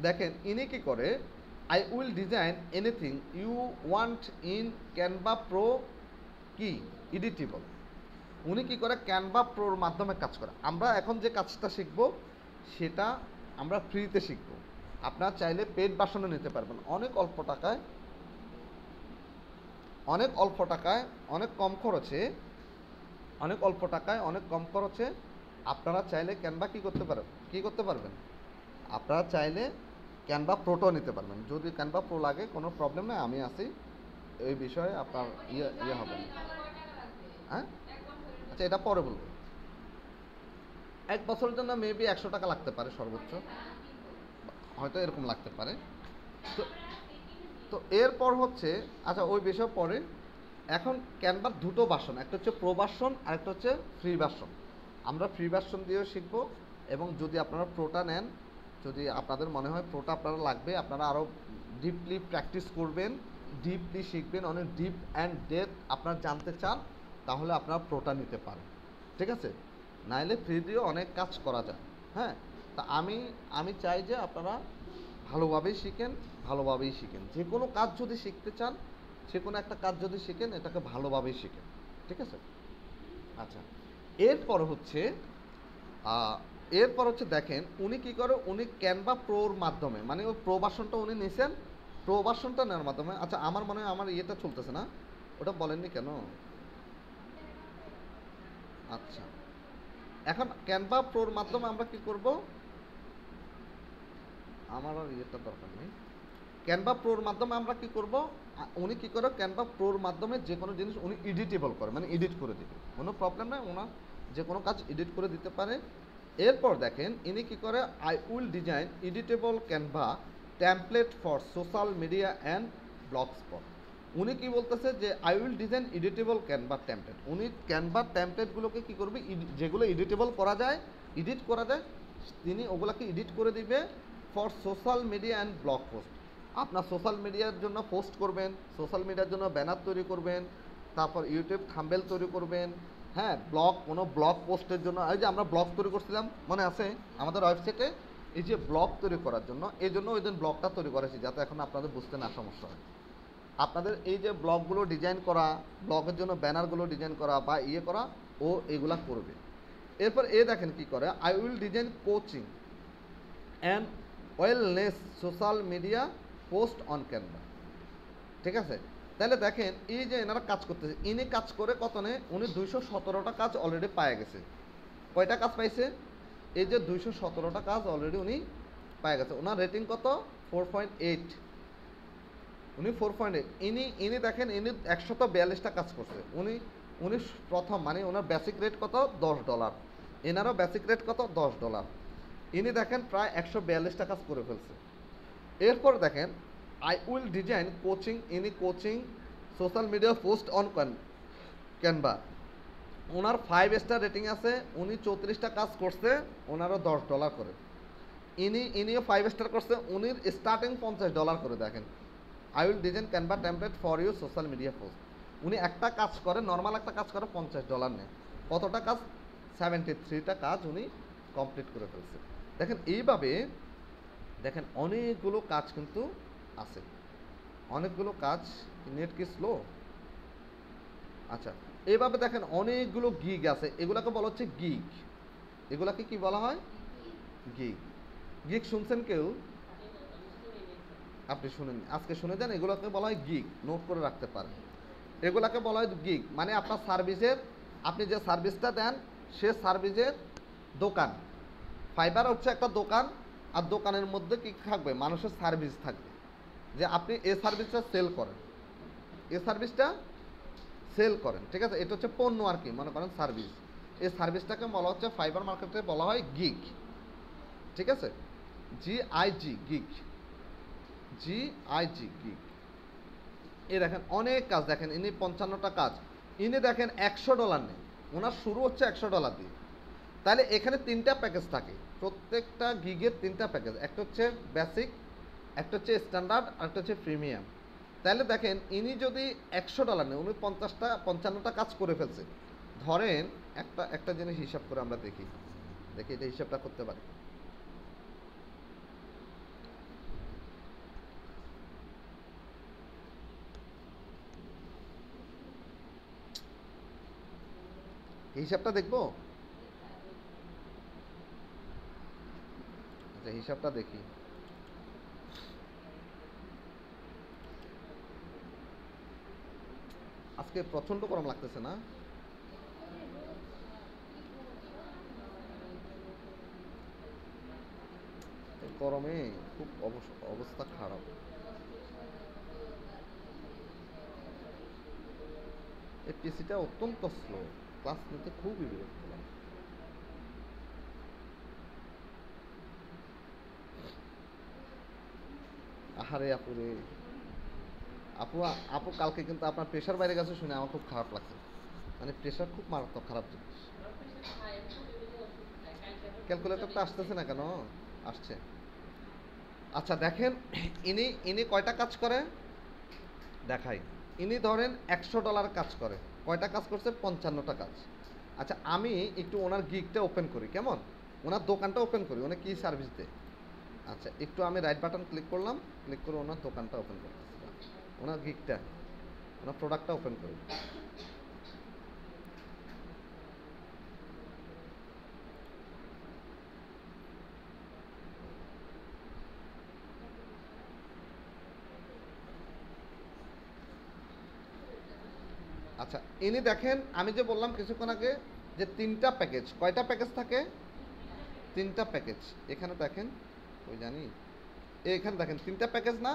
দেখেন ইনি কী করে, I will design anything you want in Canva Pro কি এডিটেবল। উনি কী করে, ক্যানভা প্রোর মাধ্যমে কাজ করে। আমরা এখন যে কাজটা শিখব সেটা আমরা ফ্রিতে শিখব। আপনারা চাইলে পেড ভার্সনও নিতে পারবেন, অনেক অল্প টাকায়, অনেক কম খরচে, অনেক কম খরচে আপনারা চাইলে ক্যানভা কী করতে পারবেন, আপনারা চাইলে ক্যানভা প্রোটো নিতে পারবেন। যদি ক্যানভা প্রো লাগে কোনো প্রবলেম নেই, আমি আছি, এই বিষয়ে আপনার ইয়ে হবে না। হ্যাঁ, আচ্ছা এটা পরে বলবো। 1 বছরের জন্য মেবি 100 টাকা লাগতে পারে সর্বোচ্চ, হয়তো এরকম লাগতে পারে। তো তো এরপর হচ্ছে, আচ্ছা ওই বিষয় পরে। এখন ক্যানভার দুটো ভার্সন, একটা হচ্ছে প্রো ভার্সন আর একটা হচ্ছে ফ্রি ভার্সন। আমরা ফ্রি ভার্সন দিয়েও শিখব, এবং যদি আপনারা প্রোটা নেন, যদি আপনাদের মনে হয় প্রোটা আপনারা লাগবে, আপনারা আরও ডিপলি প্র্যাকটিস করবেন, ডিপলি শিখবেন, অনেক ডিপ অ্যান্ড ডেপথ আপনারা জানতে চান, তাহলে আপনারা প্রোটা নিতে পারেন, ঠিক আছে? নাইলে ফ্রি দিয়েও অনেক কাজ করা যায়। হ্যাঁ, তা আমি চাই যে আপনারা ভালোভাবেই শিখেন। যে কোনো কাজ যদি শিখতে চান, যে কোনো একটা কাজ যদি শিখেন, এটাকে ভালোভাবেই শিখেন, ঠিক আছে? আচ্ছা, এরপর হচ্ছে দেখেন উনি কী করে, উনি ক্যানভা প্রোর মাধ্যমে, মানে ওই প্রো ভার্সনটা উনি নিছেন, প্রো ভার্সনটা নেওয়ার মাধ্যমে। আচ্ছা আমার মনে হয় আমার ইয়েটা চলতেছে না, ওটা বলেননি কেন? আচ্ছা, এখন ক্যানভা প্রোর মাধ্যমে আমরা কি করব, আমার আর ইয়েটা দরকার নেই। ক্যানভা প্রোর মাধ্যমে আমরা কি করব, উনি কি করে, ক্যানভা প্রোর মাধ্যমে যে কোনো জিনিস উনি এডিটেবল করে, মানে এডিট করে দিবে, কোনো প্রবলেম নাই, ওনার যে কোনো কাজ এডিট করে দিতে পারে। এরপর দেখেন ইনি কি করে, I will design editable Canva template for social media and blog spot. উনি কি বলতেছে যে I will design editable Canva template. উনি ক্যানভা টেমপ্লেটগুলোকে কি করবে, যেগুলো এডিটেবল করা যায়, তিনি ওগুলোকে এডিট করে দিবে for social media and blog post. আপনার সোশ্যাল মিডিয়ার জন্য পোস্ট করবেন, সোশ্যাল মিডিয়ার জন্য ব্যানার তৈরি করবেন, তারপর ইউটিউব থাম্বনেল তৈরি করবেন। হ্যাঁ, কোনো ব্লগ পোস্টের জন্য, এই যে আমরা ব্লগ তৈরি করছিলাম মনে আছে আমাদের ওয়েবসাইটে, এই যে ব্লগ তৈরি করার জন্য, এই জন্য ওই দিন ব্লগটা তৈরি করেছি, যাতে এখন আপনাদের বুঝতে না সমস্যা হয়। আপনাদের এই যে ব্লগগুলো ডিজাইন করা, ব্লগের জন্য ব্যানারগুলো ডিজাইন করা বা ইয়ে করা, ও এগুলা করবে। এরপর দেখেন কি করে, I will design coaching and wellness social media post on Canva, ঠিক আছে? তাহলে দেখেন এই যে এনারা কাজ করতেছে, ইনি কাজ করে কত নেই, উনি 217টা কাজ অলরেডি পায়ে গেছে। কয়টা কাজ পাইছে, এই যে 217টা কাজ অলরেডি উনি পায়ে গেছে। ওনার রেটিং কত, 4.8, উনি 4.8। ইনি দেখেন ইনি 142টা কাজ করছে। উনি প্রথম, মানে ওনার বেসিক রেট কত, $10, এনারও বেসিক রেট কত, $10। ইনি দেখেন প্রায় 142টা কাজ করে ফেলছে। এরপর দেখেন আই উইল ডিজাইন কোচিং, ইনি coaching social media post on Canva, owner 5 star rating আছে, উনি 34টা কাজ করছে, ওনারও $10 করে। ইনিও 5 স্টার করছে, উনির স্টার্টিং $50 করে। দেখেন I will design Canva template for you social media post, উনি একটা কাজ করে, নর্মাল একটা কাজ করে $50 নেয়। কতটা কাজ, 73টা কাজ উনি কমপ্লিট করে ফেলছে। দেখেন এইভাবে দেখেন অনেকগুলো কাজ কিন্তু আছে, অনেকগুলো কাজ। নেট কি স্লো? আচ্ছা, এইভাবে দেখেন অনেকগুলো গিগ আছে, এগুলোকে বলা হচ্ছে গিগ। এগুলাকে কি বলা হয়, গিগ শুনছেন কেউ? আপনি শুনেন, আজকে শুনে যান, এগুলোকে বলা হয় গিগ, নোট করে রাখতে পারেন। এগুলাকে বলা হয় গিগ, মানে আপনার সার্ভিসের, আপনি যে সার্ভিসটা দেন সে সার্ভিসের দোকান। ফাইবার হচ্ছে একটা দোকান, আর দোকানের মধ্যে কি থাকবে, মানুষের সার্ভিস থাকবে, যে আপনি এই সার্ভিসটা সেল করেন, ঠিক আছে? এটা হচ্ছে পণ্য আর কি, মনে করেন সার্ভিস। এই সার্ভিসটাকে বলা হচ্ছে ফাইবার মার্কেটে বলা হয় গিগ, ঠিক আছে? গিগ। এই দেখেন অনেক কাজ, দেখেন ইনি 55টা কাজ, ইনি দেখেন $100 নেই, ওনার শুরু হচ্ছে $100 দিয়ে। তাহলে এখানে 3টা প্যাকেজ থাকে, প্রত্যেকটা গিগের 3টা প্যাকেজ, একটা হচ্ছে বেসিক, একটা হচ্ছে স্ট্যান্ডার্ড, আর একটা হচ্ছে প্রিমিয়াম। তাহলে দেখেন ইনি যদি $100 নেয়, উনি 55টা কাজ করে ফেলছে। ধরেন একটা জিনিস হিসাব করে আমরা দেখি এটা হিসাবটা করতে পারি। হিসাবটা দেখবো, আচ্ছা হিসাবটা দেখি। আজকে প্রচন্ড গরম লাগতেছে না? গরমে খুব অবস্থা খারাপ। এই পিসিটা অত্যন্ত স্লো, ক্লাস নিতে খুবই বিরক্ত লাগে। আহারে আপুরে, আপু আপু কালকে কিন্তু আপনার প্রেশার বাইরে গেছে শুনে আমার খুব খারাপ লাগছে। মানে প্রেশার খুব মারাত্মক খারাপ জিনিস। ক্যালকুলেটরটা আসতেছে না কেন? আসছে। আচ্ছা দেখেন, ইনি ইনি কয়টা কাজ করে দেখাই। ইনি ধরেন $100 কাজ করে, কয়টা কাজ করছে? 55টা কাজ। আচ্ছা আমি একটু ওনার গিগটা ওপেন করি, কেমন? ওনার দোকানটা ওপেন করি, উনি কী সার্ভিস দেয়। আচ্ছা একটু আমি রাইট বাটন ক্লিক করলাম, ক্লিক করে ওনার দোকানটা ওপেন করতেছিলাম, ওনার গিগটা, ওনার প্রোডাক্টটা ওপেন করি। আচ্ছা ইনি দেখেন, আমি যে বললাম কিছুক্ষণ আগে যে 3টা প্যাকেজ, কয়টা প্যাকেজ থাকে? 3টা প্যাকেজ। এখানে দেখেন, ওই জানি এখানে দেখেন 3টা প্যাকেজ না?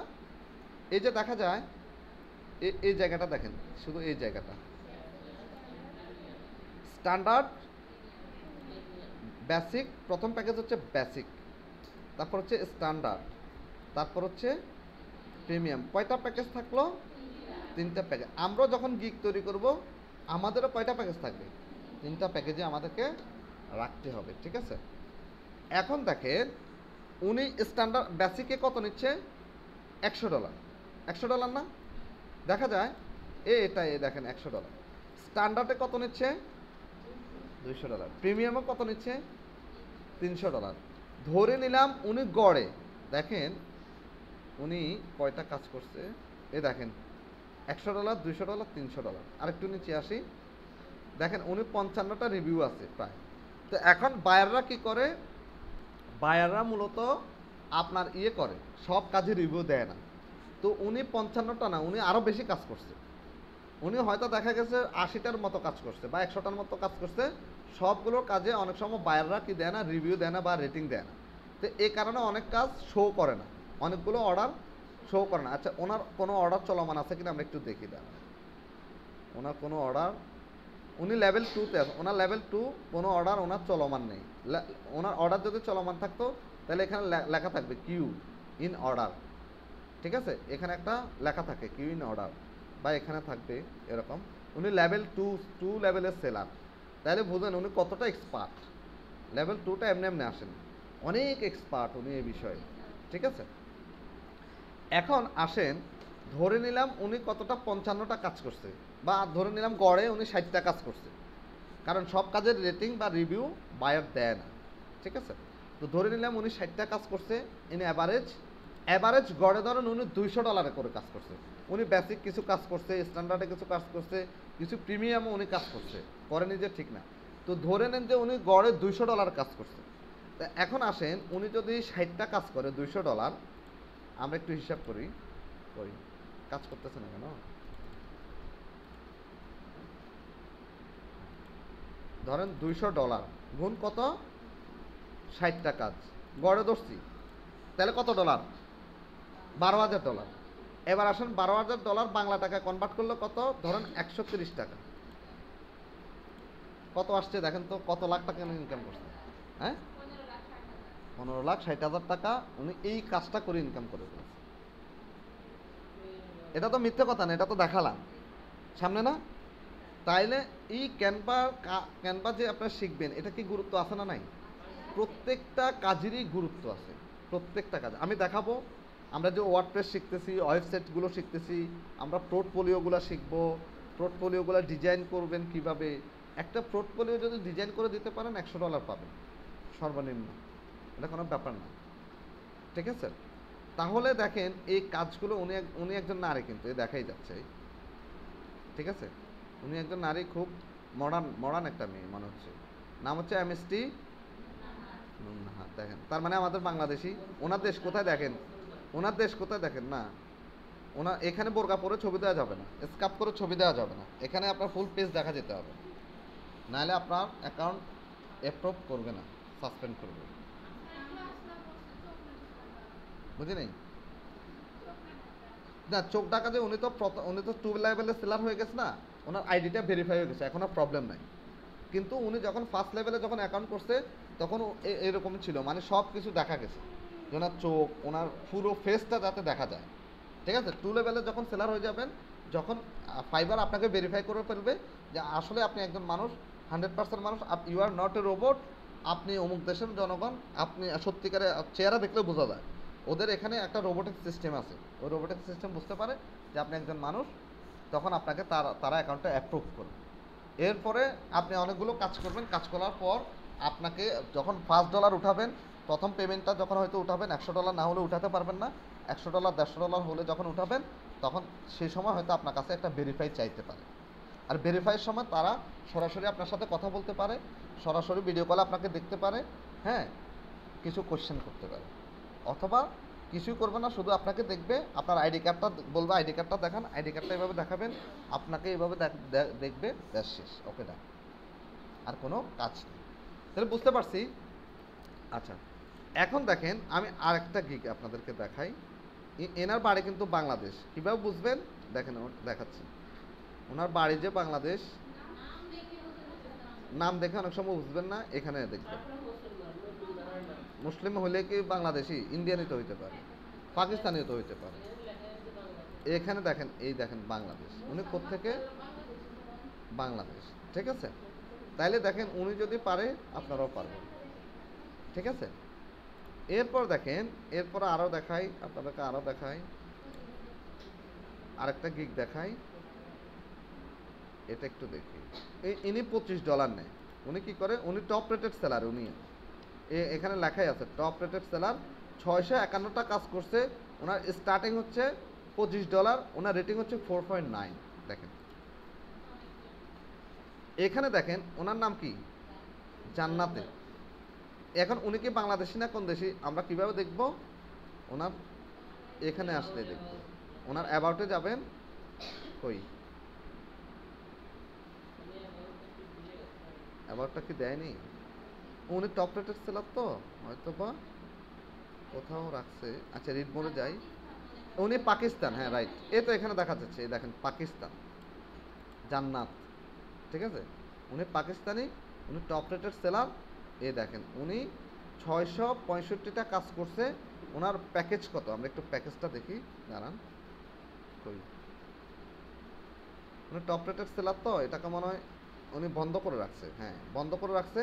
এই যে দেখা যায় এই জায়গাটা দেখেন, শুধু এই জায়গাটা স্ট্যান্ডার্ড, বেসিক, প্রথম প্যাকেজ হচ্ছে বেসিক, তারপর হচ্ছে স্ট্যান্ডার্ড, তারপর হচ্ছে প্রিমিয়াম। কয়টা প্যাকেজ থাকলো? 3টা প্যাকেজ। আমরা যখন গিগ তৈরি করব আমাদেরও কয়টা প্যাকেজ থাকবে? 3টা প্যাকেজে আমাদেরকে রাখতে হবে, ঠিক আছে? এখন দেখেন উনি স্ট্যান্ডার্ড বেসিকে কত নিচ্ছে? $100। $100 না? দেখা যায় এটা দেখেন $100। স্ট্যান্ডার্ডে কত নিচ্ছে? $200। প্রিমিয়ামে কত নিচ্ছে? $300। ধরে নিলাম উনি গড়ে, দেখেন উনি কয়টা কাজ করছে, এ দেখেন $100, $200, $300। আরেকটু নিচে আসি, দেখেন উনি 55টা রিভিউ আছে প্রায়। তো এখন বায়াররা কি করে? বায়াররা মূলত আপনার করে, সব কাজে রিভিউ দেয় না। তো উনি 55টা না, উনি আরও বেশি কাজ করছে। উনি হয়তো দেখা গেছে 80টার মতো কাজ করছে বা 100টার মতো কাজ করছে। সবগুলোর কাজে অনেক সময় বায়াররা কি দেয় না, রিভিউ দেয় না বা রেটিং দেয় না। তো এই কারণে অনেক কাজ শো করে না, অনেকগুলো অর্ডার শো করে না। আচ্ছা ওনার কোনো অর্ডার চলমান আছে কিনা আমরা একটু দেখি। দেন ওনার কোনো অর্ডার, উনি লেভেল 2-তে আছে, ওনার লেভেল 2 কোনো অর্ডার ওনার চলমান নেই। ওনার অর্ডার যদি চলমান থাকতো তাহলে এখানে লেখা থাকবে কিউ ইন অর্ডার, ঠিক আছে? এখানে একটা লেখা থাকে কিউ ইন অর্ডার, বা এখানে থাকবে এরকম। উনি লেভেল 2 লেভেলের সেলার, তাহলে বুঝেন উনি কতটা এক্সপার্ট। লেভেল 2টা এমনি এমনি আসেন, অনেক এক্সপার্ট উনি এই বিষয়ে, ঠিক আছে? এখন আসেন, ধরে নিলাম উনি কতটা 55টা কাজ করছে, বা ধরে নিলাম গড়ে উনি 60টা কাজ করছে, কারণ সব কাজের রেটিং বা রিভিউ বায়ার দেয় না, ঠিক আছে? তো ধরে নিলাম উনি 60টা কাজ করছে ইন অ্যাভারেজ গড়ে ধরেন উনি $200 করে কাজ করছে। উনি বেসিক কিছু কাজ করছে, স্ট্যান্ডার্ডে কিছু কাজ করছে, কিছু প্রিমিয়ামও উনি কাজ করছে, করেনি যে ঠিক না। তো ধরে নেন যে উনি গড়ে $200 কাজ করছে। তা এখন আসেন উনি যদি 60টা কাজ করে $200, আমরা একটু হিসাব করি, কাজ করতেছে না কেন? ধরেন $200 গুণ কত? 60টা কাজ গড়ে ধরছি, তাহলে কত ডলার? $12,000। এবার আসেন $12,000 বাংলা টাকা কনভার্ট করলে কত? ধরেন 130 টাকা। কত আসছে দেখেন তো, কত লাখ টাকা ইনকাম করছে? হ্যাঁ, 15,60,000 টাকা উনি এই কাজটা করে ইনকাম করে ফেলেছে। এটা তো মিথ্যে কথা না, এটা তো দেখালাম সামনে না? তাইলে এই ক্যানভা যে আপনারা শিখবেন, এটা কি গুরুত্ব আছে না নাই? প্রত্যেকটা কাজেরই গুরুত্ব আছে, প্রত্যেকটা কাজ আমি দেখাবো। আমরা যে ওয়ার্ডপ্রেস শিখতেছি, ওয়েবসাইটগুলো শিখতেছি, আমরা পোর্টফোলিওগুলো শিখবো, পোর্টফোলিওগুলো ডিজাইন করবেন কিভাবে। একটা পোর্টফোলিও যদি ডিজাইন করে দিতে পারেন $100 পাবেন সর্বনিম্ন, এটা কোনো ব্যাপার না, ঠিক আছে? তাহলে দেখেন এই কাজগুলো উনি একজন নারী, কিন্তু এই দেখাই যাচ্ছে, ঠিক আছে? উনি একজন নারী, খুব মডার্ন একটা মেয়ে মনে হচ্ছে। নাম হচ্ছে MST নুনহার। দেখেন, তার মানে আমাদের বাংলাদেশি। ওনার দেশ কোথায় দেখেন, ওনার দেশ কোথায় দেখেন না। ওনার এখানে বোরকা পরে ছবি দেওয়া যাবে না, স্কাপ করে ছবি দেওয়া যাবে না, এখানে আপনার ফুল পেজ দেখা যেতে হবে, নাহলে আপনার অ্যাকাউন্ট অ্যাপ্রুভ করবে না, সাসপেন্ড করবে। বুঝি নেই না, চোখ ঢাকা যে উনি তো 2 লেভেলের সেলার হয়ে গেছে না, ওনার আইডিটা ভেরিফাই হয়ে গেছে, এখন আর প্রবলেম নাই। কিন্তু উনি যখন ফার্স্ট লেভেলে যখন অ্যাকাউন্ট করছে, তখন এরকম ছিল, মানে সব কিছু দেখা গেছে, যে ওনার চোখ, ওনার পুরো ফেসটা যাতে দেখা যায়, ঠিক আছে? 2 লেভেলে যখন সেলার হয়ে যাবেন, যখন ফাইবার আপনাকে ভেরিফাই করে ফেলবে যে আসলে আপনি একজন মানুষ, 100% মানুষ, you are not a robot, আপনি অমুক দেশের জনগণ, আপনি সত্যিকারে চেহারা দেখলে বোঝা যায়। ওদের এখানে একটা রোবোটিক সিস্টেম আছে, ওই রোবোটিক সিস্টেম বুঝতে পারে যে আপনি একজন মানুষ, তখন আপনাকে তারা অ্যাকাউন্টটা অ্যাপ্রুভ করবে। এরপরে আপনি অনেকগুলো কাজ করবেন, কাজ করার পর আপনাকে যখন $5 উঠাবেন, প্রথম পেমেন্টটা যখন হয়তো উঠাবেন, $100 না হলে উঠাতে পারবেন না, $100 $150 হলে যখন উঠাবেন, তখন সেই সময় হয়তো আপনার কাছে একটা ভেরিফাই চাইতে পারে। আর ভেরিফাইয়ের সময় তারা সরাসরি আপনার সাথে কথা বলতে পারে, সরাসরি ভিডিও কলে আপনাকে দেখতে পারে, হ্যাঁ, কিছু কোশ্চেন করতে পারে, অথবা কিছুই করবে না, শুধু আপনাকে দেখবে, আপনার আইডি কার্ডটা বলবে আইডি কার্ডটা দেখান, আইডি কার্ডটা এইভাবে দেখাবেন, আপনাকে এইভাবে দেখবে, ব্যাস শেষ, ওকে ডান, আর কোনো কাজ নেই। তাহলে বুঝতে পারছি। আচ্ছা, এখন দেখেন আমি আরেকটা গিগ আপনাদেরকে দেখাই। এনার বাড়ি কিন্তু বাংলাদেশ, কীভাবে বুঝবেন দেখেন, দেখাচ্ছি। ওনার বাড়ি যে বাংলাদেশ, নাম দেখে অনেক সময় বুঝবেন না, এখানে দেখবেন। মুসলিম হলে কি বাংলাদেশি, ইন্ডিয়ানই তো হইতে পারে, পাকিস্তানিও তো হইতে পারে। এখানে দেখেন, এই দেখেন বাংলাদেশ, উনি কোত্থেকে, বাংলাদেশ, ঠিক আছে? তাইলে দেখেন উনি যদি পারে, আপনারাও পারবেন, ঠিক আছে? এরপর দেখেন, এরপর আরও দেখাই আপনাদেরকে, আরও দেখাই, আরেকটা গিগ দেখাই, এটা একটু দেখি। ইনি $25 নেয়। উনি কি করে, উনি টপ রেটেড সেলার, উনি এখানে লেখাই আছে টপ রেটেড সেলার, 651টা কাজ করছে, ওনার স্টার্টিং হচ্ছে $25, ওনার রেটিং হচ্ছে 4.9। দেখেন এখানে দেখেন, ওনার নাম কি, জান্নাতে। এখন উনি কি বাংলাদেশি না কোন দেশি, আমরা কিভাবে দেখব? ওনার এখানে আসলে দেখব, ওনার অ্যাবাউটে যাবেন, কই অ্যাবাউটটা কি দেয়নি? উনি টপ রেটেড সেলার তো, হয়তো বা কোথাও রাখছে। আচ্ছা, রিড মোডে যাই। উনি পাকিস্তান, হ্যাঁ রাইট, এই তো এখানে দেখা যাচ্ছে, এই দেখেন পাকিস্তান, জান্নাত, ঠিক আছে? উনি পাকিস্তানি, উনি টপ রেটেড সেলার। এই দেখেন উনি 665টা কাজ করছে। ওনার প্যাকেজ কত, আমরা একটু প্যাকেজটা দেখি, দাঁড়ান, কই উনি টপ রেটেড সেলার তো, এটাকে মনে হয় উনি বন্ধ করে রাখছে, হ্যাঁ বন্ধ করে রাখছে।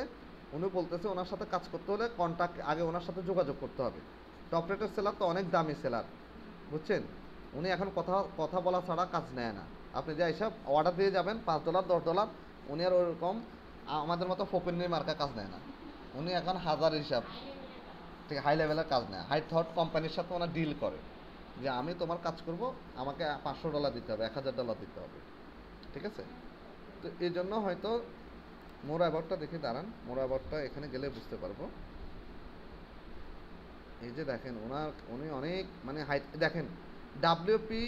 উনি বলতেছে ওনার সাথে কাজ করতে হলে কন্ট্যাক্ট, আগে ওনার সাথে যোগাযোগ করতে হবে। টপ রেটেড সেলার তো অনেক দামি সেলার, বুঝছেন? উনি এখন কথা বলা ছাড়া কাজ নেয় না। আপনি যে এইসব অর্ডার দিয়ে যাবেন $5 $10, উনি আর ওরকম আমাদের মতো ফোপেননি মার্কা কাজ নেয় না। উনি এখন হাজার হিসাব, ঠিক হাই লেভেলের কাজ নেয়। হাই থট কোম্পানির সাথে ওনার ডিল করে যে আমি তোমার কাজ করব, আমাকে $500 দিতে হবে, $1000 দিতে হবে, ঠিক আছে? তো এই জন্য হয়তো মোর অ্যাবাউটটা দেখে, দাঁড়ান, মোর অ্যাবাউটটা এখানে গেলে বুঝতে পারবো। এই যে দেখেন উনি অনেক মানে হাই, দেখেন ডাব্লিউপি,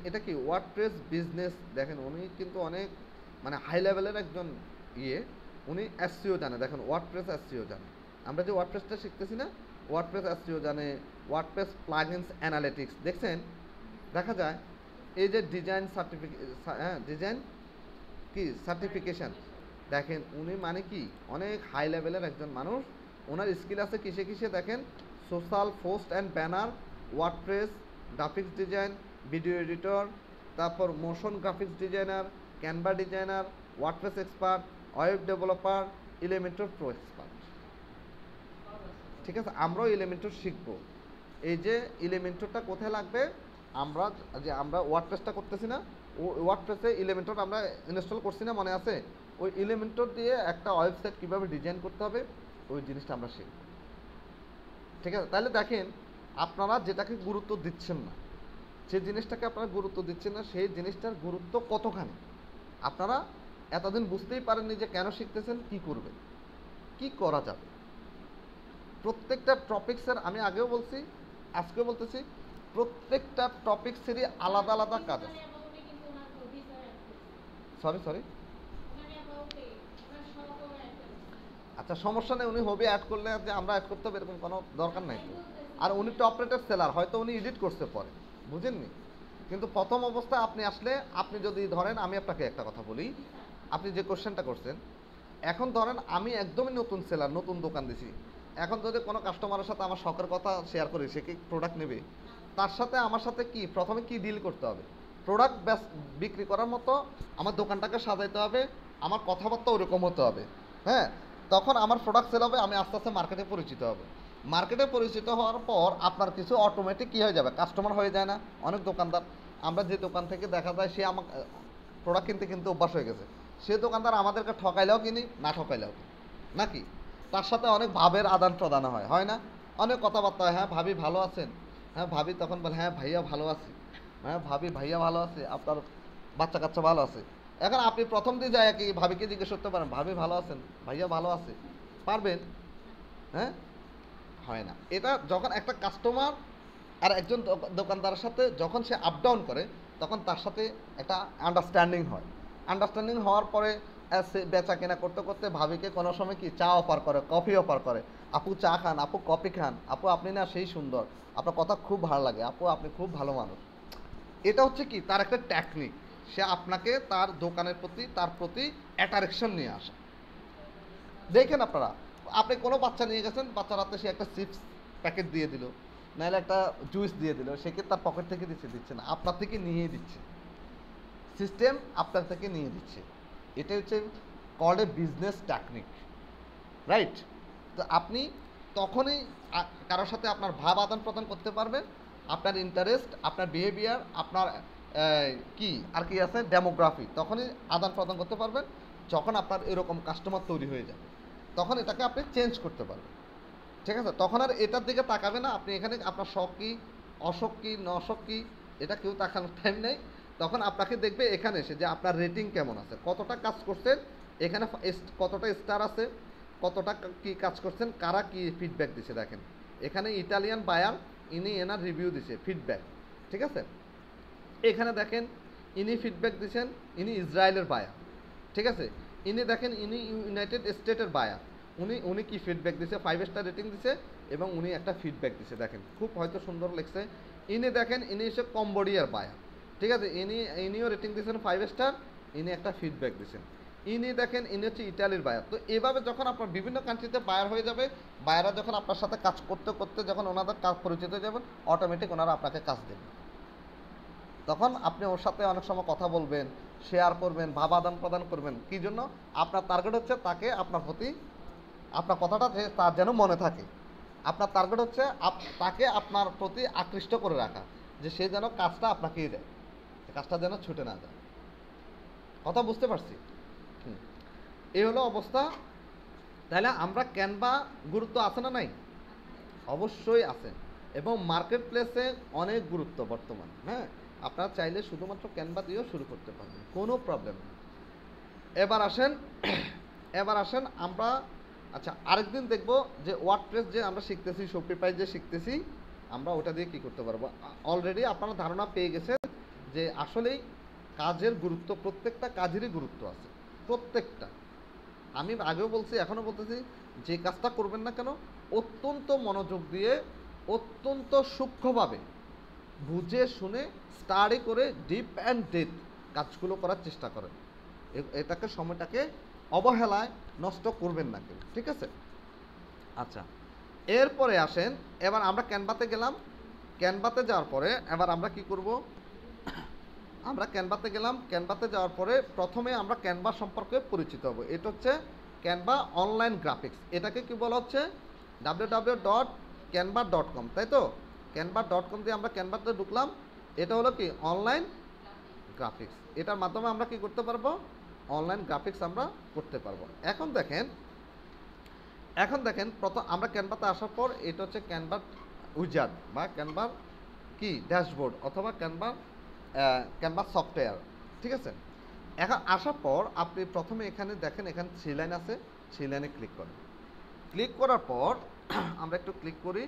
এটা কি ওয়ার্ডপ্রেস বিজনেস, দেখেন উনি কিন্তু অনেক মানে হাই লেভেলের একজন উনি এসইও জানে, দেখেন ওয়ার্ডপ্রেস এসইও জানে। আমরা যে ওয়ার্ডপ্রেসটা শিখতেছি না, ওয়ার্ডপ্রেস এসইও জানে, ওয়ার্ডপ্রেস প্লাগইনস অ্যানালিটিক্স, দেখছেন দেখা যায়। এই যে ডিজাইন ডিজাইন কি সার্টিফিকেশন, দেখেন উনি মানে কি অনেক হাই লেভেলের একজন মানুষ। ওনার স্কিল আছে কিসে কিসে, দেখেন social post and banner, WordPress, graphics design, video editor, তারপর motion graphics designer, Canva designer, WordPress expert, web developer, Elementor pro expert. ঠিক আছে, আমরাও এলিমেন্টর শিখবো। এই যে এলিমেন্টরটা কোথায় লাগবে, আমরা ওয়ার্ডপ্রেসটা করতেছি না, ওয়ার্ডপ্রেসে এলিমেন্টর আমরা ইনস্টল করছি না, মনে আছে? ওই এলিমেন্টর দিয়ে একটা ওয়েবসাইট কীভাবে ডিজাইন করতে হবে ওই জিনিসটা আমরা শিখব। ঠিক আছে, তাহলে দেখেন আপনারা যেটাকে গুরুত্ব দিচ্ছেন না, যে জিনিসটাকে আপনারা গুরুত্ব দিচ্ছেন না, সেই জিনিসটার গুরুত্ব কতখানি আপনারা এতদিন বুঝতেই পারেননি যে কেন শিখতেছেন, কি করবেন, কি করা যাবে। প্রত্যেকটা টপিক্সের, আমি আগেও বলছি আজকেও বলতেছি, প্রত্যেকটা টপিক্সেরই আলাদা আলাদা কাজ আছে। সরি আচ্ছা, সমস্যা নেই, উনি হবি অ্যাড করলে যে আমরা অ্যাড করতে হবে এরকম কোনো দরকার নাই তো। আর উনি টপ রেটেড সেলার, হয়তো উনি এডিট করতে পরে, বুঝেননি? কিন্তু প্রথম অবস্থায় আপনি আসলে, আপনি যদি ধরেন, আমি আপনাকে একটা কথা বলি, আপনি যে কোশ্চেনটা করছেন, এখন ধরেন আমি একদমই নতুন সেলার, নতুন দোকান দিছি, এখন যদি কোনো কাস্টমারের সাথে আমার শখের কথা শেয়ার করি, সে কি প্রোডাক্ট নেবে? তার সাথে আমার সাথে কি প্রথমে কি ডিল করতে হবে? প্রোডাক্ট বিক্রি করার মতো আমার দোকানটাকে সাজাইতে হবে, আমার কথাবার্তা ওরকম হতে হবে। হ্যাঁ, তখন আমার প্রোডাক্ট সেল হবে, আমি আস্তে আস্তে মার্কেটে পরিচিত হবে। মার্কেটে পরিচিত হওয়ার পর আপনার কিছু অটোমেটিক কী হয়ে যাবে, কাস্টমার হয়ে যায় না? অনেক দোকানদার, আমরা যে দোকান থেকে দেখা যায় সে আমাকে প্রোডাক্ট কিনতে কিনতে অভ্যাস হয়ে গেছে, সে দোকানদার আমাদেরকে ঠকাইলেও কিনি, না ঠকাইলেও কিনি, নাকি? তার সাথে অনেক ভাবের আদান প্রদান হয় না? অনেক কথাবার্তা হয়, হ্যাঁ ভাবি ভালো আছেন, হ্যাঁ ভাবি তখন বলে হ্যাঁ ভাইয়া ভালো আছি, হ্যাঁ ভাবি ভাইয়া ভালো আছে, আপনার বাচ্চা কাচ্চা ভালো আছে। এখন আপনি প্রথম দিয়ে যায় কি ভাবিকে জিজ্ঞেস করতে পারেন ভাবি ভালো আছেন, ভাইয়া ভালো আছে, পারবেন? হ্যাঁ, হয় না। এটা যখন একটা কাস্টমার আর একজন দোকানদারের সাথে যখন সে আপ ডাউন করে, তখন তার সাথে একটা আন্ডারস্ট্যান্ডিং হয়। আন্ডারস্ট্যান্ডিং হওয়ার পরে সে বেচা কেনা করতে করতে ভাবিকে কোনো সময় কি চা অফার করে, কফি অফার করে, আপু চা খান, আপু কফি খান, আপু আপনি না সেই সুন্দর, আপনার কথা খুব ভালো লাগে, আপু আপনি খুব ভালো মানুষ। এটা হচ্ছে কি তার একটা টেকনিক, সে আপনাকে তার দোকানের প্রতি, তার প্রতি অ্যাট্রাকশন নিয়ে আসে। দেখেন আপনারা, আপনি কোনো বাচ্চা নিয়ে গেছেন, বাচ্চার হাতে সে একটা চিপস প্যাকেট দিয়ে দিল, নাহলে একটা জুস দিয়ে দিল, সেকে তার পকেট থেকে দিচ্ছে না, আপনার থেকে নিয়ে দিচ্ছে, সিস্টেম আপনার থেকে নিয়ে দিচ্ছে। এটা হচ্ছে called a business technique, right? তো আপনি তখনই কারোর সাথে আপনার ভাব আদান প্রদান করতে পারবেন, আপনার ইন্টারেস্ট, আপনার বিহেভিয়ার, আপনার কি আর কি আছে ডেমোগ্রাফি, তখনই আদান প্রদান করতে পারবেন যখন আপনার এরকম কাস্টমার তৈরি হয়ে যাবে, তখন এটাকে আপনি চেঞ্জ করতে পারবেন। ঠিক আছে, তখন আর এটার দিকে তাকাবে না, আপনি এখানে আপনার শখ কী, অশোক কী, নশোক কী, এটা কেউ তাকানোর টাইম নেই। তখন আপনাকে দেখবে এখানে এসে যে আপনার রেটিং কেমন আছে, কতটা কাজ করছেন, এখানে কতটা স্টার আছে, কতটা কি কাজ করছেন, কারা কি ফিডব্যাক দিছে। দেখেন এখানে ইটালিয়ান বায়ার, ইনি এনার রিভিউ দিছে, ফিডব্যাক। ঠিক আছে, এখানে দেখেন ইনি ফিডব্যাক দিচ্ছেন, ইনি ইসরায়েলের বায়ার। ঠিক আছে, ইনি দেখেন ইনি ইউনাইটেড স্টেটের বায়ার, উনি কি ফিডব্যাক দিছে, 5 স্টার রেটিং দিছে এবং উনি একটা ফিডব্যাক দিছে, দেখেন খুব হয়তো সুন্দর লিখছে। ইনি দেখেন ইনি হচ্ছে কম্বোডিয়ার বায়ার। ঠিক আছে, ইনিও রেটিং দিয়েছেন 5 স্টার, ইনি একটা ফিডব্যাক দিচ্ছেন। ইনি দেখেন ইনি হচ্ছে ইটালির বায়ার। তো এভাবে যখন আপনার বিভিন্ন কান্ট্রিতে বায়ার হয়ে যাবে, বায়াররা যখন আপনার সাথে কাজ করতে করতে যখন ওনাদের কাজ পরিচিত হয়ে যাবেন, অটোমেটিক ওনারা আপনাকে কাজ দেবেন। তখন আপনি ওর সাথে অনেক সময় কথা বলবেন, শেয়ার করবেন, ভাব আদান প্রদান করবেন। কী জন্য? আপনার টার্গেট হচ্ছে তাকে আপনার প্রতি, আপনার কথাটা তার যেন মনে থাকে। আপনার টার্গেট হচ্ছে তাকে আপনার প্রতি আকৃষ্ট করে রাখা, যে সে যেন কাজটা আপনাকেই দেয়, কাজটা যেন ছুটে না যায়। কথা বুঝতে পারছি? এই হলো অবস্থা। তাহলে আমরা ক্যানভা গুরুত্ব আছে না নাই? অবশ্যই আছে, এবং মার্কেট প্লেসে অনেক গুরুত্ব বর্তমান। হ্যাঁ, আপনারা চাইলে শুধুমাত্র ক্যানভা দিয়েও শুরু করতে পারবেন, কোনো প্রবলেম নেই। এবার আসেন আমরা, আচ্ছা আরেকদিন দেখব যে ওয়ার্ডপ্রেস যে আমরা শিখতেছি, শপিফাই যে শিখতেছি, আমরা ওটা দিয়ে কি করতে পারবো। অলরেডি আপনারা ধারণা পেয়ে গেছেন যে আসলেই কাজের গুরুত্ব, প্রত্যেকটা কাজেরই গুরুত্ব আছে, প্রত্যেকটা। আমি আগেও বলছি, এখনও বলতেছি, যে কাজটা করবেন না কেন অত্যন্ত মনোযোগ দিয়ে, অত্যন্ত সূক্ষ্মভাবে বুঝে শুনে স্টাডি করে ডিপ অ্যান্ড ডেপথ কাজগুলো করার চেষ্টা করেন। এটাকে, সময়টাকে অবহেলায় নষ্ট করবেন না কেউ। ঠিক আছে, আচ্ছা এরপরে আসেন, এবার আমরা ক্যানভাতে গেলাম। ক্যানভাতে যাওয়ার পরে এবার আমরা কি করব, আমরা ক্যানভাতে গেলাম, ক্যানভাতে যাওয়ার পরে প্রথমে আমরা ক্যানভা সম্পর্কে পরিচিত হব। এটা হচ্ছে ক্যানভা অনলাইন গ্রাফিক্স। এটাকে কি বলা হচ্ছে? www.canva.com, তাই তো? canva.com দিয়ে আমরা ক্যানভাতে ঢুকলাম। এটা হলো কি অনলাইন গ্রাফিক্স। এটার মাধ্যমে আমরা কি করতে পারবো? অনলাইন গ্রাফিক্স আমরা করতে পারবো। এখন দেখেন প্রথম আমরা ক্যানভাতে আসার পর এটা হচ্ছে ক্যানভা উইজার্ড বা ক্যানভার কি ড্যাশবোর্ড অথবা ক্যানভা সফটওয়্যার, ঠিক আছে? এখন আসার পর আপনি প্রথমে এখানে দেখেন, এখানে 3 লাইন আছে, 3 লাইনে ক্লিক করেন। ক্লিক করার পর আমরা একটু ক্লিক করি।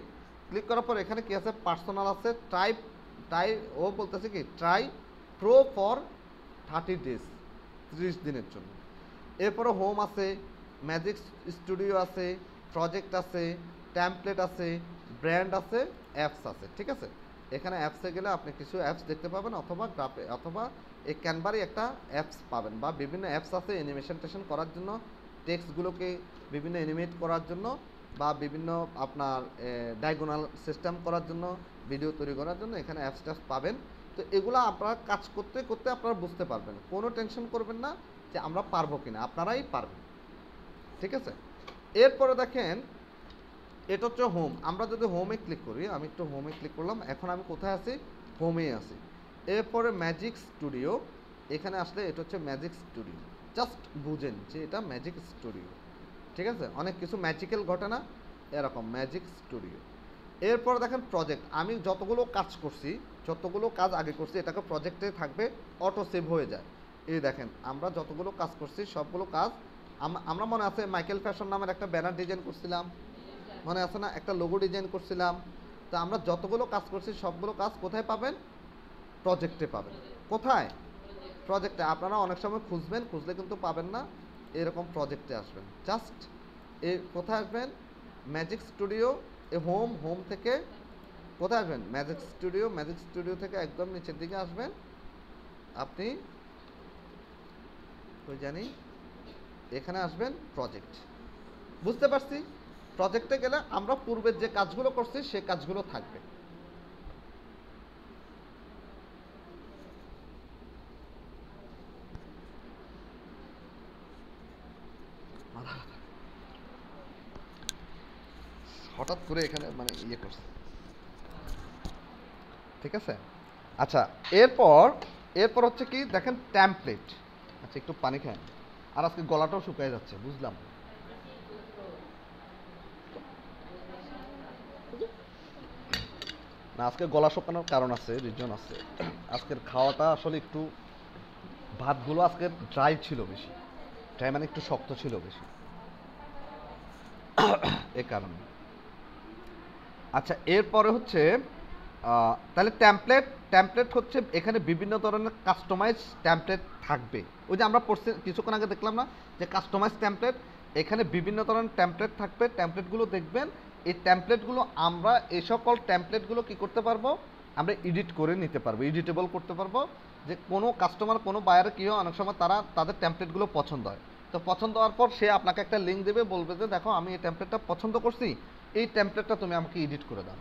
ক্লিক করার পর এখানে কি আছে? পার্সোনাল আছে, ট্রাই ও বলতেছে কি ট্রাই প্রো ফর 30 ডেজ, 30 দিনের জন্য। এরপরে হোম আছে, ম্যাজিক স্টুডিও আছে, প্রজেক্ট আছে, টেমপ্লেট আছে, ব্র্যান্ড আছে, অ্যাপস আছে, ঠিক আছে? এখানে অ্যাপসে গেলে আপনি কিছু অ্যাপস দেখতে পাবেন অথবা এই ক্যানভারই একটা অ্যাপস পাবেন, বা বিভিন্ন অ্যাপস আছে অ্যানিমেশন করার জন্য, টেক্সটগুলোকে বিভিন্ন অ্যানিমেট করার জন্য, বা বিভিন্ন আপনার ডায়াগোনাল সিস্টেম করার জন্য, ভিডিও তৈরি করার জন্য এখানে অ্যাপস পাবেন। তো এগুলো আপনারা কাজ করতে করতে আপনারা বুঝতে পারবেন, কোনো টেনশন করবেন না যে আমরা পারবো কিনা, আপনারাই পারবেন, ঠিক আছে? এরপরে দেখেন এটা হচ্ছে হোম। আমরা যদি হোমে ক্লিক করি, আমি একটু হোমে ক্লিক করলাম, এখন আমি কোথায় আছি? হোমে আছি। এরপরে ম্যাজিক স্টুডিও, এখানে আসলে এটা হচ্ছে ম্যাজিক স্টুডিও। জাস্ট বুঝেন যে এটা ম্যাজিক স্টুডিও, ঠিক আছে? অনেক কিছু ম্যাজিক্যাল ঘটনা এরকম ম্যাজিক স্টুডিও। এরপর দেখেন প্রজেক্ট, আমি যতগুলো কাজ করছি, যতগুলো কাজ আগে করছি এটাকে প্রজেক্টে থাকবে, অটো সেভ হয়ে যায়। এই দেখেন আমরা যতগুলো কাজ করছি সবগুলো কাজ আমরা মনে আছে মাইকেল ফ্যাশন নামের একটা ব্যানার ডিজাইন করছিলাম, মনে আছে না? একটা লোগো ডিজাইন করছিলাম। তো আমরা যতগুলো কাজ করছি সবগুলো কাজ কোথায় পাবেন? প্রজেক্টে পাবেন। কোথায়? প্রজেক্টে। আপনারা অনেক সময় খুঁজবেন, খুঁজলে কিন্তু পাবেন না, এরকম প্রজেক্টে আসবেন। জাস্ট কোথায় আসবেন? ম্যাজিক স্টুডিও, হোম থেকে কোথায় আসবেন? ম্যাজিক স্টুডিও থেকে একদম নিচের দিকে আসবেন আপনি, ওই জানি এখানে আসবেন প্রজেক্ট। বুঝতে পারছি? প্রজেক্টে গেলে আমরা পূর্বের যে কাজগুলো করছি সে কাজগুলো থাকবে। হঠাৎ করে এখানে মানে ইয়ে করছে, ঠিক আছে? আচ্ছা, এরপর হচ্ছে কি দেখেন টেমপ্লেট। আচ্ছা একটু পানি খান, আর আজকে গলাটাও শুকিয়ে যাচ্ছে, বুঝলাম। না, আজকে গলা শুকানোর কারণ আছে, রিজন আছে। আজকের খাওয়াটা আসলে একটু, ভাতগুলো আজকে ড্রাই ছিল বেশি, ড্রাই মানে একটু শক্ত ছিল বেশি, এ কারণে। আচ্ছা এরপরে হচ্ছে তাহলে টেমপ্লেট হচ্ছে এখানে বিভিন্ন ধরনের কাস্টমাইজ টেমপ্লেট থাকবে। ওই যে আমরা পড়ছি কিছুক্ষণ আগে দেখলাম না যে কাস্টমাইজ টেমপ্লেট, এখানে বিভিন্ন ধরনের টেমপ্লেট থাকবে। টেমপ্লেটগুলো দেখবেন, এই টেমপ্লেটগুলো আমরা এই সকল টেমপ্লেটগুলো কী করতে পারবো? আমরা এডিট করে নিতে পারবো, এডিটেবল করতে পারবো। যে কোনো কাস্টমার, কোনো বায়ার কী হয়, অনেক সময় তাদের টেমপ্লেটগুলো পছন্দ হয়। তো পছন্দ হওয়ার পর সে আপনাকে একটা লিঙ্ক দেবে, বলবে যে দেখো আমি এই টেমপ্লেটটা পছন্দ করছি, এই টেমপ্লেটটা তুমি আমাকে এডিট করে দাও।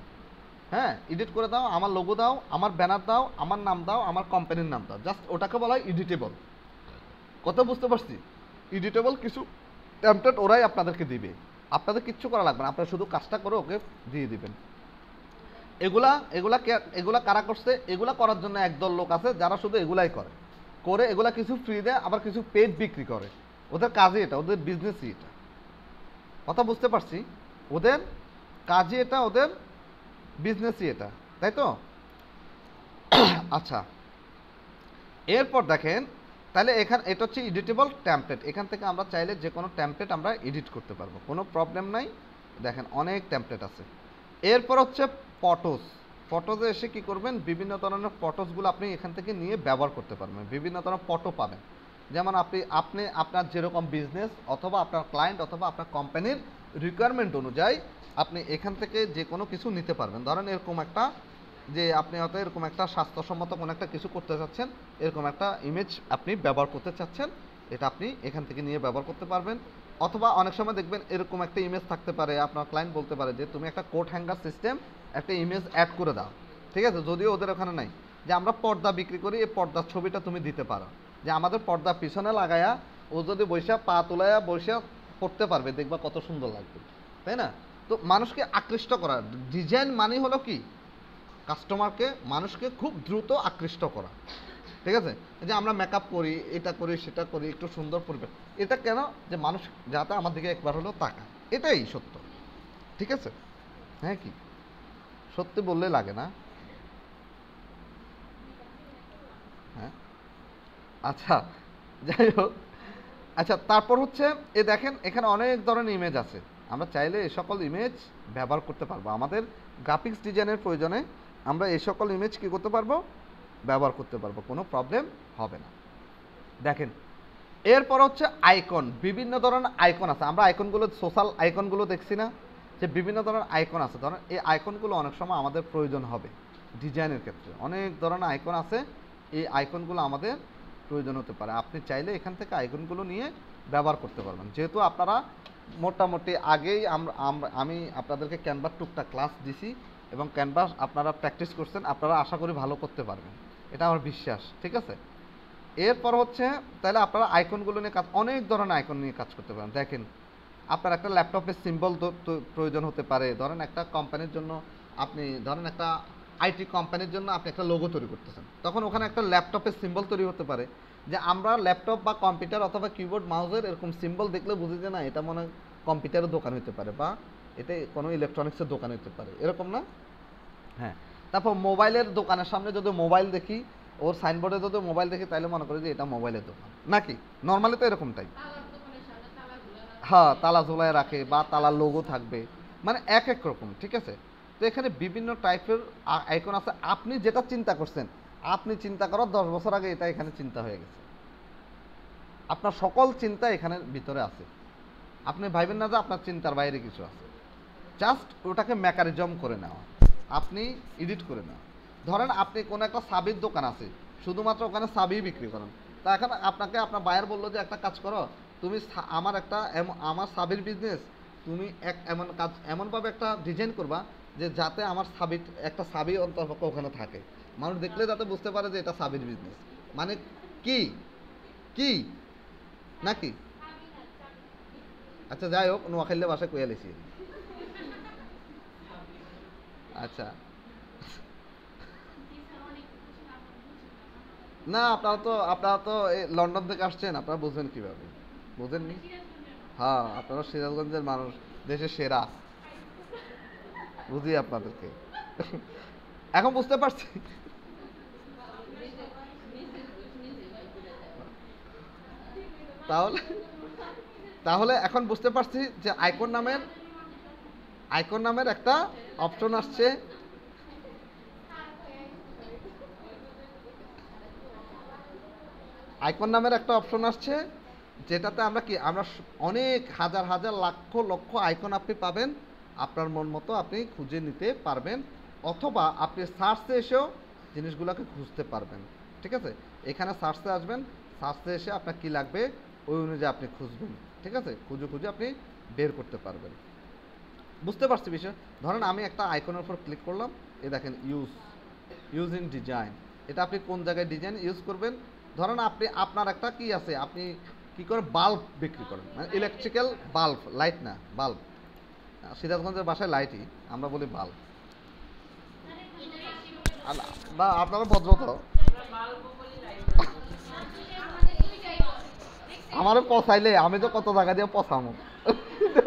হ্যাঁ, এডিট করে দাও, আমার লোগো দাও, আমার ব্যানার দাও, আমার নাম দাও, আমার কোম্পানির নাম দাও, জাস্ট ওটাকে বলা হয় এডিটেবল। কথা বুঝতে পারছি? এডিটেবল কিছু টেমপ্লেট ওরাই আপনাদেরকে দিবে, আপনাদের কিচ্ছু করা লাগবে না, আপনারা শুধু কাজটা করে ওকে দিয়ে দিবেন। এগুলা কারা করছে? এগুলা করার জন্য একদল লোক আছে যারা শুধু এগুলাই করে এগুলা কিছু ফ্রি দেয়, আবার কিছু পেড বিক্রি করে। ওদের কাজই এটা, ওদের বিজনেসই এটা। কথা বুঝতে পারছি? ওদের কাজই এটা, ওদের বিজনেসই এটা, তাই তো? আচ্ছা এরপর দেখেন, তাহলে এটা হচ্ছে এডিটেবল টেমপ্লেট। এখান থেকে আমরা চাইলে যে কোনো টেমপ্লেট আমরা এডিট করতে পারবো, কোনো প্রবলেম নাই। দেখেন অনেক টেমপ্লেট আছে। এরপর হচ্ছে ফটোজে এসে কি করবেন? বিভিন্ন ধরনের ফটোসগুলো আপনি এখান থেকে নিয়ে ব্যবহার করতে পারবেন, বিভিন্ন ধরনের ফটো পাবেন। যেমন আপনি আপনার যেরকম বিজনেস অথবা আপনার ক্লায়েন্ট অথবা আপনার কোম্পানির রিকোয়ারমেন্ট অনুযায়ী আপনি এখান থেকে যে কোনো কিছু নিতে পারবেন। ধরেন এরকম একটা, যে আপনি হয়তো এরকম একটা স্বাস্থ্যসম্মত কোনো একটা কিছু করতে চাচ্ছেন, এরকম একটা ইমেজ আপনি ব্যবহার করতে চাচ্ছেন, এটা আপনি এখান থেকে নিয়ে ব্যবহার করতে পারবেন। অথবা অনেক সময় দেখবেন এরকম একটা ইমেজ থাকতে পারে, আপনার ক্লায়েন্ট বলতে পারে যে তুমি একটা কোট হ্যাঙ্গার সিস্টেম একটা ইমেজ অ্যাড করে দাও, ঠিক আছে? যদিও ওদের ওখানে নাই, যে আমরা পর্দা বিক্রি করি, এই পর্দার ছবিটা তুমি দিতে পারো, যে আমাদের পর্দা পিছনে লাগায়া ও যদি বৈশা পা তোলায়া বৈশা পড়তে পারবে, দেখবা কত সুন্দর লাগবে, তাই না? তো মানুষকে আকৃষ্ট করা, ডিজাইন মানে হলো কি, কাস্টমারকে, মানুষকে খুব দ্রুত আকৃষ্ট করা, ঠিক আছে? যে আমরা মেকআপ করি, এটা করি সেটা করি, একটু সুন্দর পরিবেশ, এটা কেন, যে মানুষ যাতে আমার দিকে একবার হলেও তাকায়, এটাই সত্য, ঠিক আছে? হ্যাঁ, কি সত্যি বললে লাগে না? হ্যাঁ, আচ্ছা, যাই হোক। আচ্ছা, তারপর হচ্ছে এ দেখেন এখানে অনেক ধরনের ইমেজ আছে, আমরা চাইলে এই সকল ইমেজ ব্যবহার করতে পারবো, আমাদের গ্রাফিক্স ডিজাইনের প্রয়োজনে আমরা এই সকল ইমেজ কী করতে পারবো, ব্যবহার করতে পারবো, কোনো প্রবলেম হবে না। দেখেন এরপর হচ্ছে আইকন, বিভিন্ন ধরনের আইকন আছে, আমরা আইকনগুলো সোশ্যাল আইকনগুলো দেখছি না, যে বিভিন্ন ধরনের আইকন আছে, ধরেন এই আইকনগুলো অনেক সময় আমাদের প্রয়োজন হবে ডিজাইনের ক্ষেত্রে, অনেক ধরনের আইকন আছে, এই আইকনগুলো আমাদের প্রয়োজন হতে পারে, আপনি চাইলে এখান থেকে আইকনগুলো নিয়ে ব্যবহার করতে পারবেন। যেহেতু আপনারা মোটামুটি আগেই আমি আপনাদেরকে ক্যানভাস টুকটাক ক্লাস দিছি এবং ক্যানভাস আপনারা প্র্যাকটিস করছেন, আপনারা আশা করি ভালো করতে পারবেন, এটা আমার বিশ্বাস, ঠিক আছে? এরপর হচ্ছে তাহলে আপনারা আইকনগুলো নিয়ে কাজ, অনেক ধরনের আইকন নিয়ে কাজ করতে পারেন। দেখেন আপনার একটা ল্যাপটপের সিম্বল প্রয়োজন হতে পারে, ধরেন একটা কোম্পানির জন্য আপনি, ধরেন একটা আইটি কোম্পানির জন্য আপনি একটা লোগো তৈরি করতেছেন, তখন ওখানে একটা ল্যাপটপের সিম্বল তৈরি হতে পারে, যে আমরা ল্যাপটপ বা কম্পিউটার অথবা কিবোর্ড মাউসের এরকম সিম্বল দেখলে বুঝি যে না এটা মনে হয় কম্পিউটারের দোকান হতে পারে, বা এটা কোনো ইলেকট্রনিক্সের দোকান হতে পারে, এরকম না? হ্যাঁ, তারপর মোবাইলের দোকানের সামনে যদি মোবাইল দেখি, ওর সাইনবোর্ডে যদি মোবাইল দেখি, তাহলে মনে করি যে এটা মোবাইলের দোকান, নাকি? নর্মালি তো এরকমটাই। হ্যাঁ, তালা ঝোলায় রাখে বা তালার লোগো থাকবে, মানে এক এক রকম, ঠিক আছে? তো এখানে বিভিন্ন টাইপের আইকন আছে, আপনি যেটা চিন্তা করছেন, আপনি চিন্তা করার 10 বছর আগে এটা এখানে চিন্তা হয়ে গেছে, আপনার সকল চিন্তা এখানের ভিতরে আছে, আপনি ভাইবেন না যে আপনার চিন্তার বাইরে কিছু আছে, জাস্ট ওটাকে মেকানিজম করে নেওয়া, আপনি এডিট করে নেওয়া। ধরেন আপনি কোনো একটা সাবির দোকান আছে, শুধুমাত্র ওখানে সাবি বিক্রি করেন, তা এখন আপনাকে আপনার বায়ার বললো যে একটা কাজ করো, তুমি আমার সাবির বিজনেস, তুমি এমন কাজ এমনভাবে একটা ডিজাইন করবা যে যাতে আমার সাবির একটা সাবি অন্তর্পক্ষ ওখানে থাকে, মানুষ দেখলে যাতে বুঝতে পারে যে এটা সাবির বিজনেস, মানে কি কি নাকি? আচ্ছা, যাই হোক, নোয়াখালীর বাসায় কইয়া লিছি। আচ্ছা, না আপনারা তো লন্ডন থেকে আসছেন, আপনারা বুঝবেন কিভাবে, বুঝেননি? হ্যাঁ, আপনারা সিরাজগঞ্জের মানুষ, দেশের সেরা, বুঝি আপনাদেরকে। এখন বুঝতে পারছি। তাহলে তাহলে এখন বুঝতে পারছি যে আইকন নামের একটা অপশন আসছে, আইকন নামের একটা অপশন আসছে, যেটাতে আমরা অনেক হাজার হাজার লক্ষ লক্ষ আইকন আপনি পাবেন, আপনার মন মতো আপনি খুঁজে নিতে পারবেন, অথবা আপনি সার্চে এসেও জিনিসগুলোকে খুঁজতে পারবেন, ঠিক আছে? এখানে সার্চে আসবেন, সার্চে এসে আপনার কি লাগবে ওই অনুযায়ী আপনি খুঁজবেন, ঠিক আছে? খুঁজে খুঁজে আপনি বের করতে পারবেন। বুঝতে পারছি বিষয়। ধরেন আমি একটা আইকনের উপর ক্লিক করলাম, এই দেখেন ইউজ ইন ডিজাইন, এটা আপনি কোন জায়গায় ডিজাইন ইউজ করবেন। ধরেন আপনার একটা কি আছে, আপনি কি করে বাল্ব বিক্রি করেন, মানে ইলেকট্রিক্যাল বাল্ব, লাইট না বাল্ব, সিরাজগঞ্জের বাসায় লাইটই আমরা বলি বাল্ব, বা আপনারা ভদ্রত আমারও পচাইলে আমি তো কত জায়গা দিয়ে পচামো,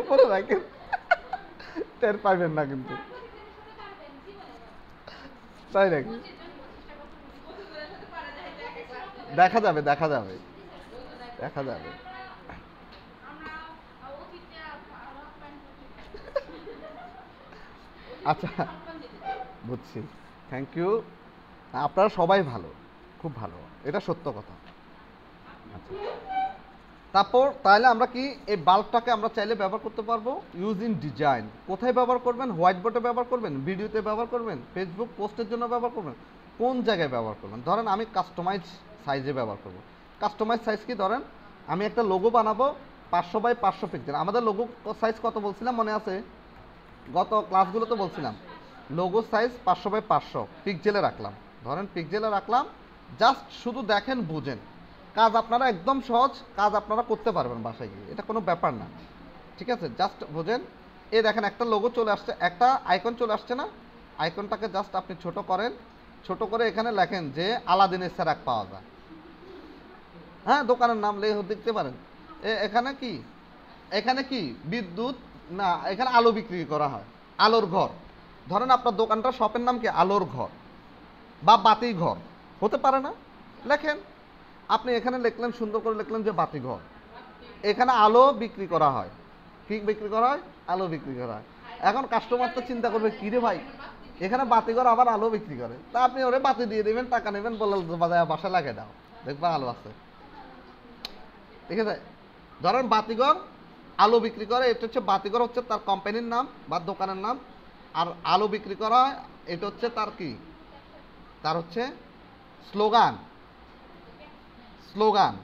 পরে রাখেন, টের পাইবেন না কিন্তু, তাই নাকি? দেখা যাবে দেখা যাবে দেখা যাবে। আচ্ছা, বুঝছি, থ্যাংক ইউ, আপনারা সবাই ভালো, খুব ভালো, এটা সত্য কথা। আচ্ছা, তারপর তাহলে আমরা কি এই বাল্বটাকে আমরা চাইলে ব্যবহার করতে পারবো ইউজ ইন ডিজাইন, কোথায় ব্যবহার করবেন? হোয়াইট বোর্ডে ব্যবহার করবেন, ভিডিওতে ব্যবহার করবেন, ফেসবুক পোস্টের জন্য ব্যবহার করবেন, কোন জায়গায় ব্যবহার করবেন? ধরেন আমি কাস্টমাইজ সাইজে ব্যবহার করব। কাস্টমাইজ সাইজ কি, ধরেন আমি একটা লোগো বানাবো 500x500 পিক্সেল, আমাদের লোগো সাইজ কত বলছিলাম মনে আছে? গত ক্লাসগুলো তো বলছিলাম লোগো সাইজ 500x500 পিক্সেলে রাখলাম, ধরেন পিক্সেলে রাখলাম, জাস্ট শুধু দেখেন বুঝেন, কাজ আপনারা একদম সহজ, কাজ আপনারা করতে পারবেন বাসায় গিয়ে, এটা কোনো ব্যাপার না। ঠিক আছে, জাস্ট বোঝেন। এই দেখেন একটা লোগো চলে আসছে, একটা আইকন চলে আসছে না, আইকনটাকে জাস্ট আপনি ছোট করেন, ছোট করে এখানে লেখেন যে আলাদিনের সেরাক পাওয়া যায়। হ্যাঁ, দোকানের নাম দেখতে পারেন। এখানে কি, এখানে কি বিদ্যুৎ না, এখানে আলো বিক্রি করা হয়, আলোর ঘর। ধরেন আপনার দোকানটা, শপের নাম কি আলোর ঘর বা বাতি ঘর, হতে পারে না? লেখেন, আপনি এখানে লিখলেন, সুন্দর করে লিখলেন যে বাতি ঘর, এখানে আলো বিক্রি করা হয়। কি বিক্রি করা হয়? আলো বিক্রি করা হয়। এখন কাস্টমার তো চিন্তা করবে, কি রে ভাই, এখানে বাতিঘর আবার আলো বিক্রি করে, তা আপনি ওরে বাতি দিয়ে দেবেন, টাকা নেবেন, বলে বাসায় লাগিয়ে দাও, দেখবা আলো আছে। ঠিক আছে, ধরেন বাতিঘর আলো বিক্রি করে, এটা হচ্ছে বাতিঘর হচ্ছে তার কোম্পানির নাম বা দোকানের নাম, আর আলো বিক্রি করা হয় এটা হচ্ছে তার কি, তার হচ্ছে স্লোগান। স্লোগান,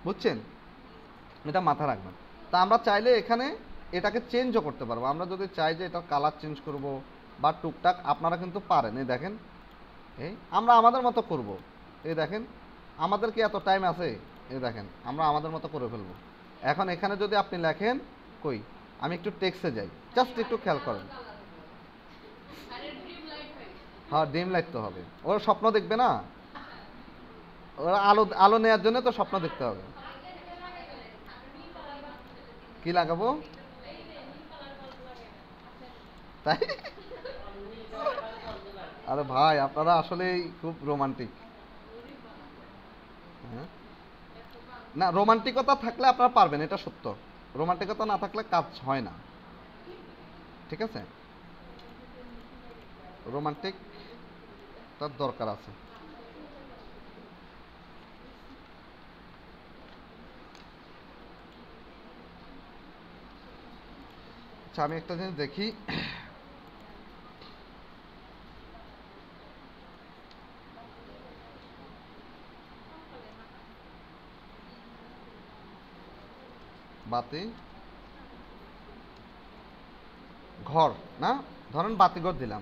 বুঝছেন? এটা মাথা রাখবেন। তা আমরা চাইলে এখানে এটাকে চেঞ্জও করতে পারবো, আমরা যদি চাই যে এটার কালার চেঞ্জ করব বা টুকটাক, আপনারা কিন্তু পারেন। এই দেখেন, এই আমরা আমাদের মতো করব। এই দেখেন, আমাদের কি এত টাইম আছে? এই দেখেন, আমরা আমাদের মতো করে ফেলবো। এখন এখানে যদি আপনি লেখেন, কই, আমি একটু টেক্সটে যাই, জাস্ট একটু খেয়াল করেন। হ্যাঁ, ডিম লাইট তো হবে, ওরা স্বপ্ন দেখবে না, ওরা আলো আলো নেওয়ার জন্য তো স্বপ্ন দেখতে হবে। কি লাগাবো? তাই? আরে ভাই, আপনারা আসলেই খুব রোমান্টিক। হ্যাঁ, না, রোমান্টিকতা থাকলে আপনারা পারবেন, এটা সত্য। রোমান্টিকতা না থাকলে কাজ হয় না। ঠিক আছে, রোমান্টিক তার দরকার আছে। আচ্ছা, আমি একটা জিনিস দেখি, বাতি ঘর না, ধরেন বাতিঘর দিলাম।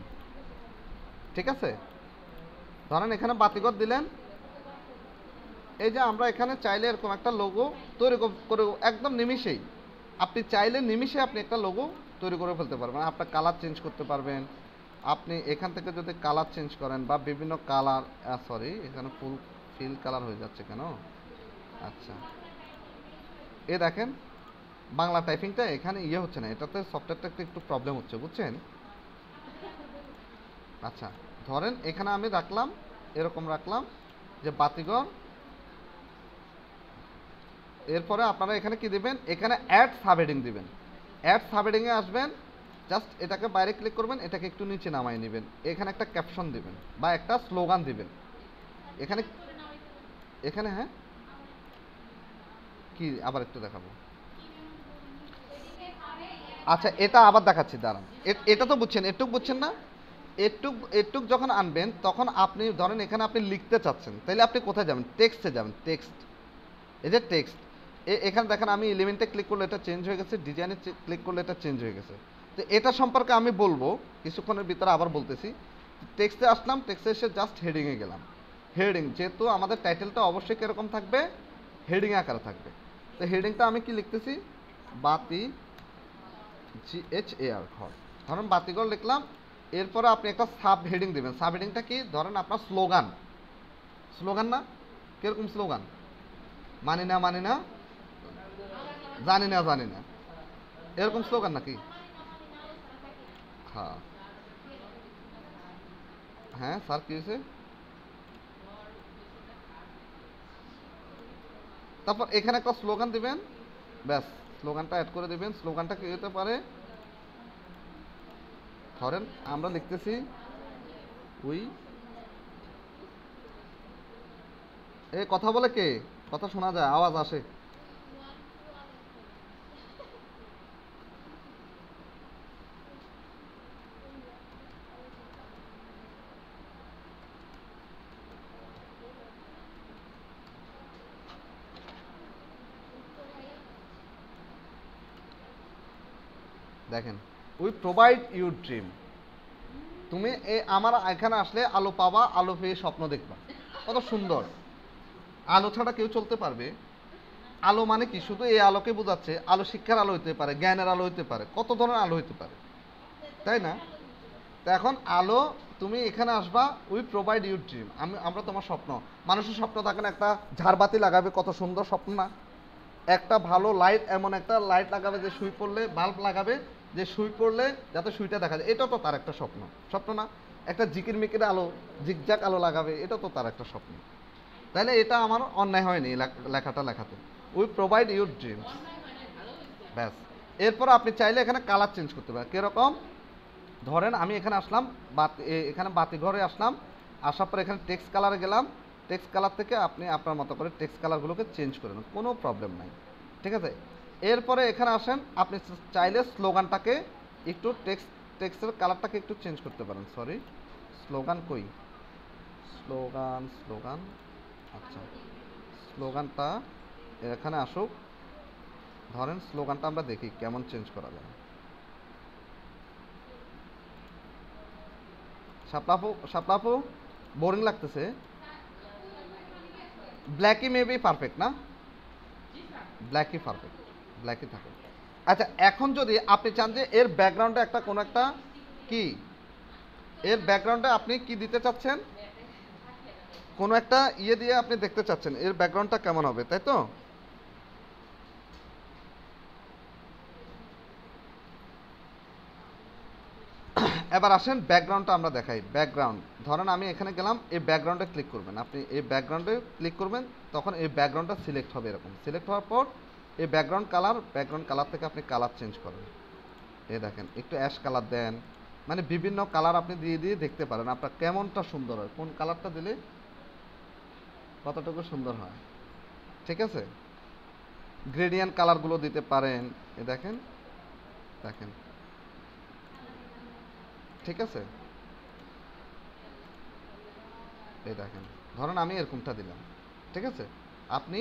ঠিক আছে, ধরেন এখানে বাতিঘর দিলেন। এই যে আমরা এখানে চাইলে এরকম একটা লোগো তৈরি করে, একদম নিমিষেই আপনি চাইলে নিমিষে আপনি একটা লোগো তৈরি করে ফেলতে পারবেন। আপনার কালার চেঞ্জ করতে পারবেন। আপনি এখান থেকে যদি কালার চেঞ্জ করেন বা বিভিন্ন কালার, সরি এখানে ফিল কালার হয়ে যাচ্ছে কেন? আচ্ছা, এ দেখেন, বাংলা টাইপিংটা এখানে ইয়ে হচ্ছে না, এটাতে সফটওয়্যারটা একটু প্রবলেম হচ্ছে, বুঝছেন? আচ্ছা, ধরেন এখানে আমি রাখলাম, এরকম রাখলাম যে বাতিঘর। এরপরে আপনারা এখানে কি দিবেন? এখানে অ্যাড সাবহেডিং দিবেন। অ্যাড সাবহেডিংয়ে আসবেন, জাস্ট এটাকে বাইরে ক্লিক করবেন, এটাকে একটু নিচে নামাই নেবেন, এখানে একটা ক্যাপশন দিবেন বা একটা স্লোগান দিবেন। এখানে এখানে হ্যাঁ, কি আবার একটু দেখাবো। আচ্ছা, এটা আবার দেখাচ্ছি, দাঁড়ান। এটা তো বুঝছেন, এটুক বুঝছেন না? এটুক এটুক যখন আনবেন, তখন আপনি ধরেন এখানে আপনি লিখতে চাচ্ছেন, তাইলে আপনি কোথায় যাবেন? টেক্সটে যাবেন, টেক্সট। এই যে টেক্সট, এখানে দেখেন আমি এলিমেন্টে ক্লিক করলে এটা চেঞ্জ হয়ে গেছে, ডিজাইনে ক্লিক করলে এটা চেঞ্জ হয়ে গেছে। তো এটা সম্পর্কে আমি বলবো কিছুক্ষণের ভিতরে, আবার বলতেছি। টেক্সটে আসলাম, টেক্সটে এসে জাস্ট হেডিংয়ে গেলাম। হেডিং, যেহেতু আমাদের টাইটেলটা অবশ্যই কীরকম থাকবে? হেডিং আকারে থাকবে। তো হেডিংটা আমি কি লিখতেছি? বাতি, GHAR ঘর। ধরেন বাতিঘর লিখলাম। এরপরে আপনি একটা সাব হেডিং দেবেন। সাব হেডিংটা কি? ধরেন আপনার স্লোগান। স্লোগান না? কিরকম স্লোগান? মানি না, মানি না, জানি না, জানি না, এরকম স্লোগান নাকি? হ্যাঁ, হ্যাঁ স্যার, কি হয়েছে? তারপর এখানে একটা স্লোগান দিবেন, ব্যাস, স্লোগানটা অ্যাড করে দিবেন। স্লোগানটা কি হতে পারে? ধরেন আমরা লিখতেছি উই, এ কথা বলে কে? কথা শোনা যায়, আওয়াজ আসে। দেখেন, উই প্রোভাইড ইউর ড্রিম। তুমি আমার এখানে আসলে আলো পাবা, আলো পেয়ে স্বপ্ন দেখবা, কত সুন্দর। আলো ছাড়া কেউ চলতে পারবে? আলো মানে কি শুধু এই আলোকে বোঝাচ্ছে? আলো শিক্ষার আলো হইতে পারে, জ্ঞানের আলো হইতে পারে, কত ধরনের আলো হইতে পারে, তাই না? তো এখন আলো, তুমি এখানে আসবা, উই প্রোভাইড ইউ ড্রিম, আমরা তোমার স্বপ্ন। মানুষের স্বপ্ন থাকে না, একটা ঝাড়বাতি লাগাবে, কত সুন্দর স্বপ্ন না? একটা ভালো লাইট, এমন একটা লাইট লাগাবে যে শুই পড়লে, বাল্ব লাগাবে যে শুই পড়লে যাতে সুইটা দেখা যায়, এটাও তো তার একটা স্বপ্ন, স্বপ্ন না? একটা জিকির মিকির আলো, জিগজাক আলো লাগাবে, এটা তো তার একটা স্বপ্ন। তাইলে এটা আমার অন্যায় হয়নি লেখাটা লেখাতে। উই প্রোভাইড ইউর ড্রিমস, ব্যাস। এরপর আপনি চাইলে এখানে কালার চেঞ্জ করতে পারেন। কীরকম? ধরেন আমি এখানে আসলাম, এখানে বাতি ঘরে আসলাম, আসার পর এখানে টেক্সট কালারে গেলাম, টেক্সট কালার থেকে আপনি আপনার মতো করে টেক্সট কালারগুলোকে চেঞ্জ করে নেন, কোনো প্রবলেম নাই, ঠিক আছে? এরপরে এখানে আসেন, আপনি চাইলে স্লোগানটাকে একটু টেক্সটের কালারটাকে একটু চেঞ্জ করতে পারেন। সরি, স্লোগান কই? স্লোগান, আচ্ছা, স্লোগানটা এখানে আসুক। ধরেন স্লোগানটা আমরা দেখি কেমন চেঞ্জ করা যায়। শাপলাপু বোরিং লাগতেছে, ব্ল্যাকই মেবি পারফেক্ট না? ব্ল্যাকই পারফেক্ট, ব্ল্যাকই থাকে। আচ্ছা, এখন যদি আপনি চান যে এর ব্যাকগ্রাউন্ডে একটা কোনো একটা কি, এর ব্যাকগ্রাউন্ডে আপনি কি দিতে চাচ্ছেন, কোনো একটা ইয়ে দিয়ে আপনি দেখতে চাচ্ছেন এর ব্যাকগ্রাউন্ডটা কেমন হবে, তাই তো? এবার আসেন ব্যাকগ্রাউন্ডটা আমরা দেখাই। ব্যাকগ্রাউন্ড, ধরেন আমি এখানে গেলাম, এই ব্যাকগ্রাউন্ডে ক্লিক করবেন, আপনি এই ব্যাকগ্রাউন্ডে ক্লিক করবেন, তখন এই ব্যাকগ্রাউন্ডটা সিলেক্ট হবে। এরকম সিলেক্ট হওয়ার পর এই ব্যাকগ্রাউন্ড কালার থেকে আপনি কালার চেঞ্জ করেন। এই দেখেন, একটু অ্যাশ কালার দেন, মানে বিভিন্ন কালার আপনি দিয়ে দিয়ে দেখতে পারেন আপনার কেমনটা সুন্দর হয়, কোন কালারটা দিলে কতটুকু সুন্দর হয়, ঠিক আছে? গ্রেডিয়েন্ট কালারগুলো দিতে পারেন, এ দেখেন, দেখেন, ঠিক আছে? এই দেখেন, ধরেন আমি এরকমটা দিলাম, ঠিক আছে? আপনি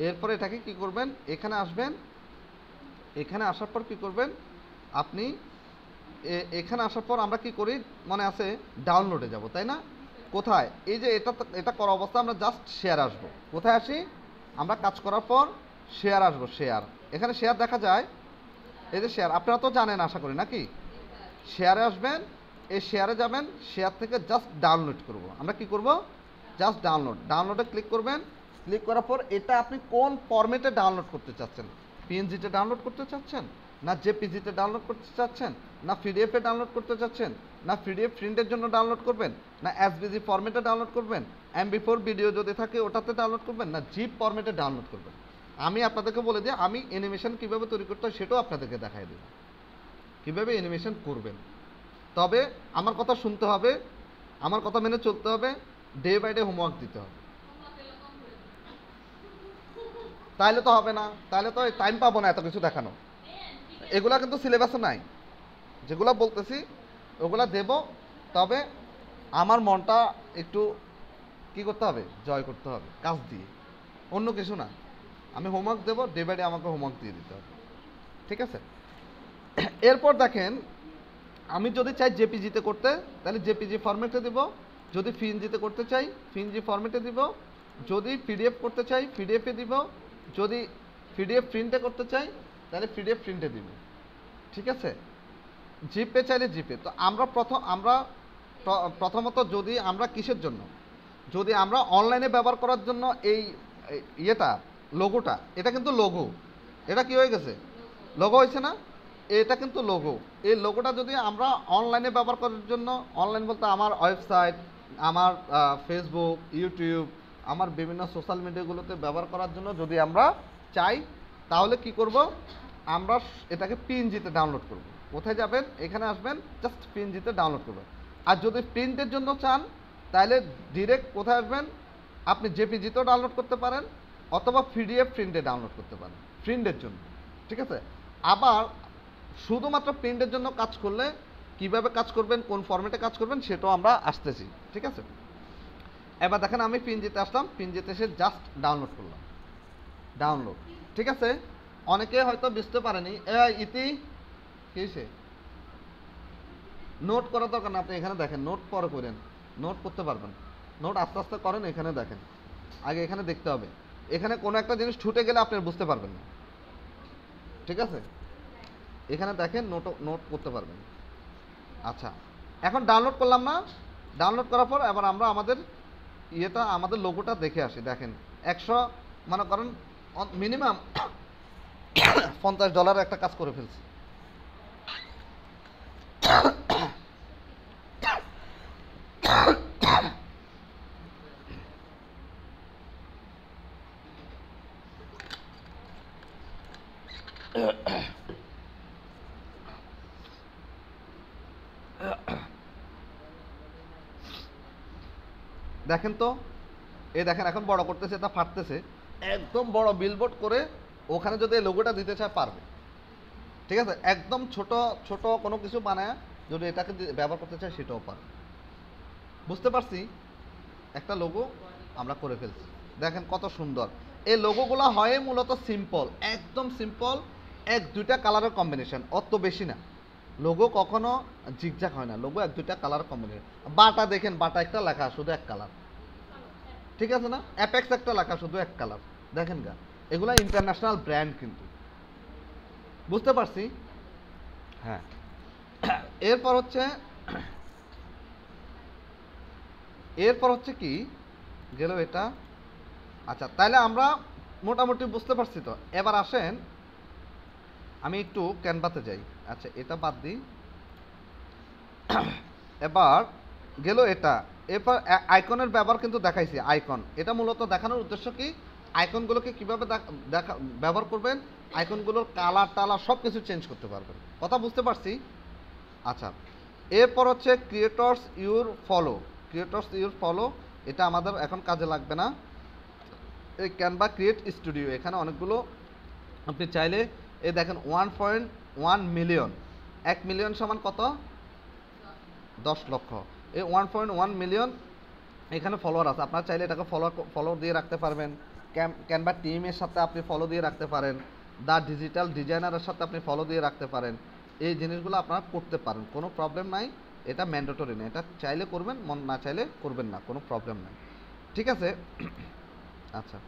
এরপরে এটাকে কি করবেন, এখানে আসবেন, এখানে আসার পর কি করবেন আপনি, এখানে আসার পর আমরা কি করি মনে আছে, ডাউনলোডে যাব, তাই না? কোথায়? এই যে এটা করা অবস্থা আমরা জাস্ট শেয়ার আসব। কোথায় আসি আমরা কাজ করার পর? শেয়ার আসবো, শেয়ার। এখানে শেয়ার দেখা যায়, এই যে শেয়ার, আপনারা তো জানেন আশা করি নাকি? শেয়ারে আসবেন, এই শেয়ারে যাবেন, শেয়ার থেকে জাস্ট ডাউনলোড করব। আমরা কি করব? জাস্ট ডাউনলোডে ক্লিক করবেন। ক্লিক করার পর এটা আপনি কোন ফরম্যাটে ডাউনলোড করতে চাচ্ছেন? পিএনজিতে ডাউনলোড করতে চাচ্ছেন, না জেপিজিতে ডাউনলোড করতে চাচ্ছেন, না পিডিএফে ডাউনলোড করতে চাচ্ছেন, না পিডিএফ প্রিন্টের জন্য ডাউনলোড করবেন, না এসভিজি ফরম্যাটে ডাউনলোড করবেন, এমবি4 ভিডিও যদি থাকে ওটাতে ডাউনলোড করবেন, না জিপ ফরম্যাটে ডাউনলোড করবেন? আমি আপনাদেরকে বলে দিই, আমি অ্যানিমেশন কীভাবে তৈরি করতে হয় সেটাও আপনাদেরকে দেখাই দেব, কীভাবে অ্যানিমেশন করবেন। তবে আমার কথা শুনতে হবে, আমার কথা মেনে চলতে হবে, ডে বাই ডে হোমওয়ার্ক দিতে হবে, তাইলে তো হবে না, তাহলে তো টাইম পাবো না এত কিছু দেখানো। এগুলা কিন্তু সিলেবাসে নাই, যেগুলো বলতেছি ওগুলা দেব, তবে আমার মনটা একটু কি করতে হবে, জয় করতে হবে কাজ দিয়ে, অন্য কিছু না। আমি হোমওয়ার্ক দেবো, ডে বাই ডে আমাকে হোমওয়ার্ক দিয়ে দিতে হবে, ঠিক আছে? এরপর দেখেন, আমি যদি চাই জেপিজিতে করতে, তাহলে জেপিজি ফরম্যাটে দিব। যদি পিএনজিতে করতে চাই পিএনজি ফরম্যাটে দিব। যদি পিডিএফ করতে চাই পিডিএফে দিব। যদি পিডিএফ প্রিন্টে করতে চাই তাহলে পিডিএফ প্রিন্টে দিব, ঠিক আছে? জিপে চাইলে জিপে। তো আমরা প্রথমত যদি আমরা কিসের জন্য, যদি আমরা অনলাইনে ব্যবহার করার জন্য এই ইয়েটা লোগোটা, এটা কিন্তু লোগো, এটা কি হয়ে গেছে, লোগো হয়েছে না? এটা কিন্তু লোগো। এই লোগোটা যদি আমরা অনলাইনে ব্যবহার করার জন্য, অনলাইন বলতে আমার ওয়েবসাইট, আমার ফেসবুক, ইউটিউব, আমার বিভিন্ন সোশ্যাল মিডিয়াগুলোতে ব্যবহার করার জন্য যদি আমরা চাই, তাহলে কি করব, আমরা এটাকে পিএনজিতে ডাউনলোড করব। কোথায় যাবেন, এখানে আসবেন, জাস্ট পিএনজিতে ডাউনলোড করবেন। আর যদি প্রিন্টের জন্য চান তাহলে ডিরেক্ট কোথায় আসবেন, আপনি জেপিজিতেও ডাউনলোড করতে পারেন, অথবা পিডিএফ প্রিন্টে ডাউনলোড করতে পারেন প্রিন্টের জন্য, ঠিক আছে? আবার শুধুমাত্র প্রিন্টের জন্য কাজ করলে কিভাবে কাজ করবেন, কোন ফরম্যাটে কাজ করবেন সেটাও আমরা আসতেছি, ঠিক আছে? এবার দেখেন আমি পিএনজিতে আসলাম, পিএনজিতে এসে জাস্ট ডাউনলোড করলাম, ডাউনলোড, ঠিক আছে? অনেকে হয়তো বুঝতে পারেনি, ইতি কি হয়েছে, নোট করার দরকার না, আপনি এখানে দেখেন, নোট পরে করেন, নোট করতে পারবেন, নোট আস্তে আস্তে করেন, এখানে দেখেন, আগে এখানে দেখতে হবে, এখানে কোনো একটা জিনিস ছুটে গেলে আপনি বুঝতে পারবেন না, ঠিক আছে, এখানে দেখেন নোট নোট করতে পারবেন। আচ্ছা, এখন ডাউনলোড করলাম না, ডাউনলোড করার পর এবার আমরা আমাদের ইয়েটা, আমাদের লোগোটা দেখে আসি। দেখেন 100 মনে করেন মিনিমাম $50 একটা কাজ করে ফেলছি। দেখেন তো, এই দেখেন এখন বড় করতেছে, এটা ফাটতেছে, একদম বড় বিলবোর্ড করে ওখানে যদি এই লোগোটা দিতে চায় পারবে, ঠিক আছে, একদম ছোট ছোট কোনো কিছু বানায় যদি এটাকে ব্যবহার করতে চায় সেটাও পারবে। বুঝতে পারছি, একটা লোগো আমরা করে ফেলছি, দেখেন কত সুন্দর। এই লোগোগুলো হয় মূলত সিম্পল, একদম সিম্পল, 1-2টা কালারের কম্বিনেশন, অত বেশি না। লোগো কখনো জিগজাগ হয় না, লোগো 1-2টা কালার কম্বিনেশন। বাটা দেখেন, বাটা একটা লেখা শুধু এক কালার, ঠিক আছে না, অ্যাপেক্স একটা লেখা শুধু এক কালার, দেখেন গা, এগুলা ইন্টারন্যাশনাল ব্র্যান্ড কিন্তু। বুঝতে পারছি, হ্যাঁ। এরপর হচ্ছে কি গেল এটা। আচ্ছা, তাহলে আমরা মোটামুটি বুঝতে পারছি তো। এবার আসেন আমি একটু ক্যানভাতে যাই। আচ্ছা, এটা বাদ দিই। এবার গেল এটা। এরপর আইকনের ব্যবহার কিন্তু দেখাইছি, আইকন। এটা মূলত দেখানোর উদ্দেশ্য কি, আইকনগুলোকে কীভাবে ব্যবহার করবেন, আইকনগুলোর কালার টালার সব কিছু চেঞ্জ করতে পারবেন, কথা বুঝতে পারছি। আচ্ছা, এরপর হচ্ছে creators your follow. Creators your follow এটা আমাদের এখন কাজে লাগবে না। এই ক্যানভা ক্রিয়েট স্টুডিও, এখানে অনেকগুলো আপনি চাইলে, এই দেখেন 1.1 মিলিয়ন, 1 মিলিয়ন সমান কত, 10 লক্ষ। এই 1.1 মিলিয়ন এখানে ফলোয়ার আছে, আপনারা চাইলে এটাকে ফলো দিয়ে রাখতে পারবেন। ক্যানভা টিমের সাথে আপনি ফলো দিয়ে রাখতে পারেন, দ্য ডিজিটাল ডিজাইনারের সাথে আপনি ফলো দিয়ে রাখতে পারেন। এই জিনিসগুলো আপনারা করতে পারেন, কোনো প্রবলেম নাই, এটা ম্যান্ডেটরি না, এটা চাইলে করবেন, মন না চাইলে করবেন না, কোনো প্রবলেম নাই, ঠিক আছে। আচ্ছা,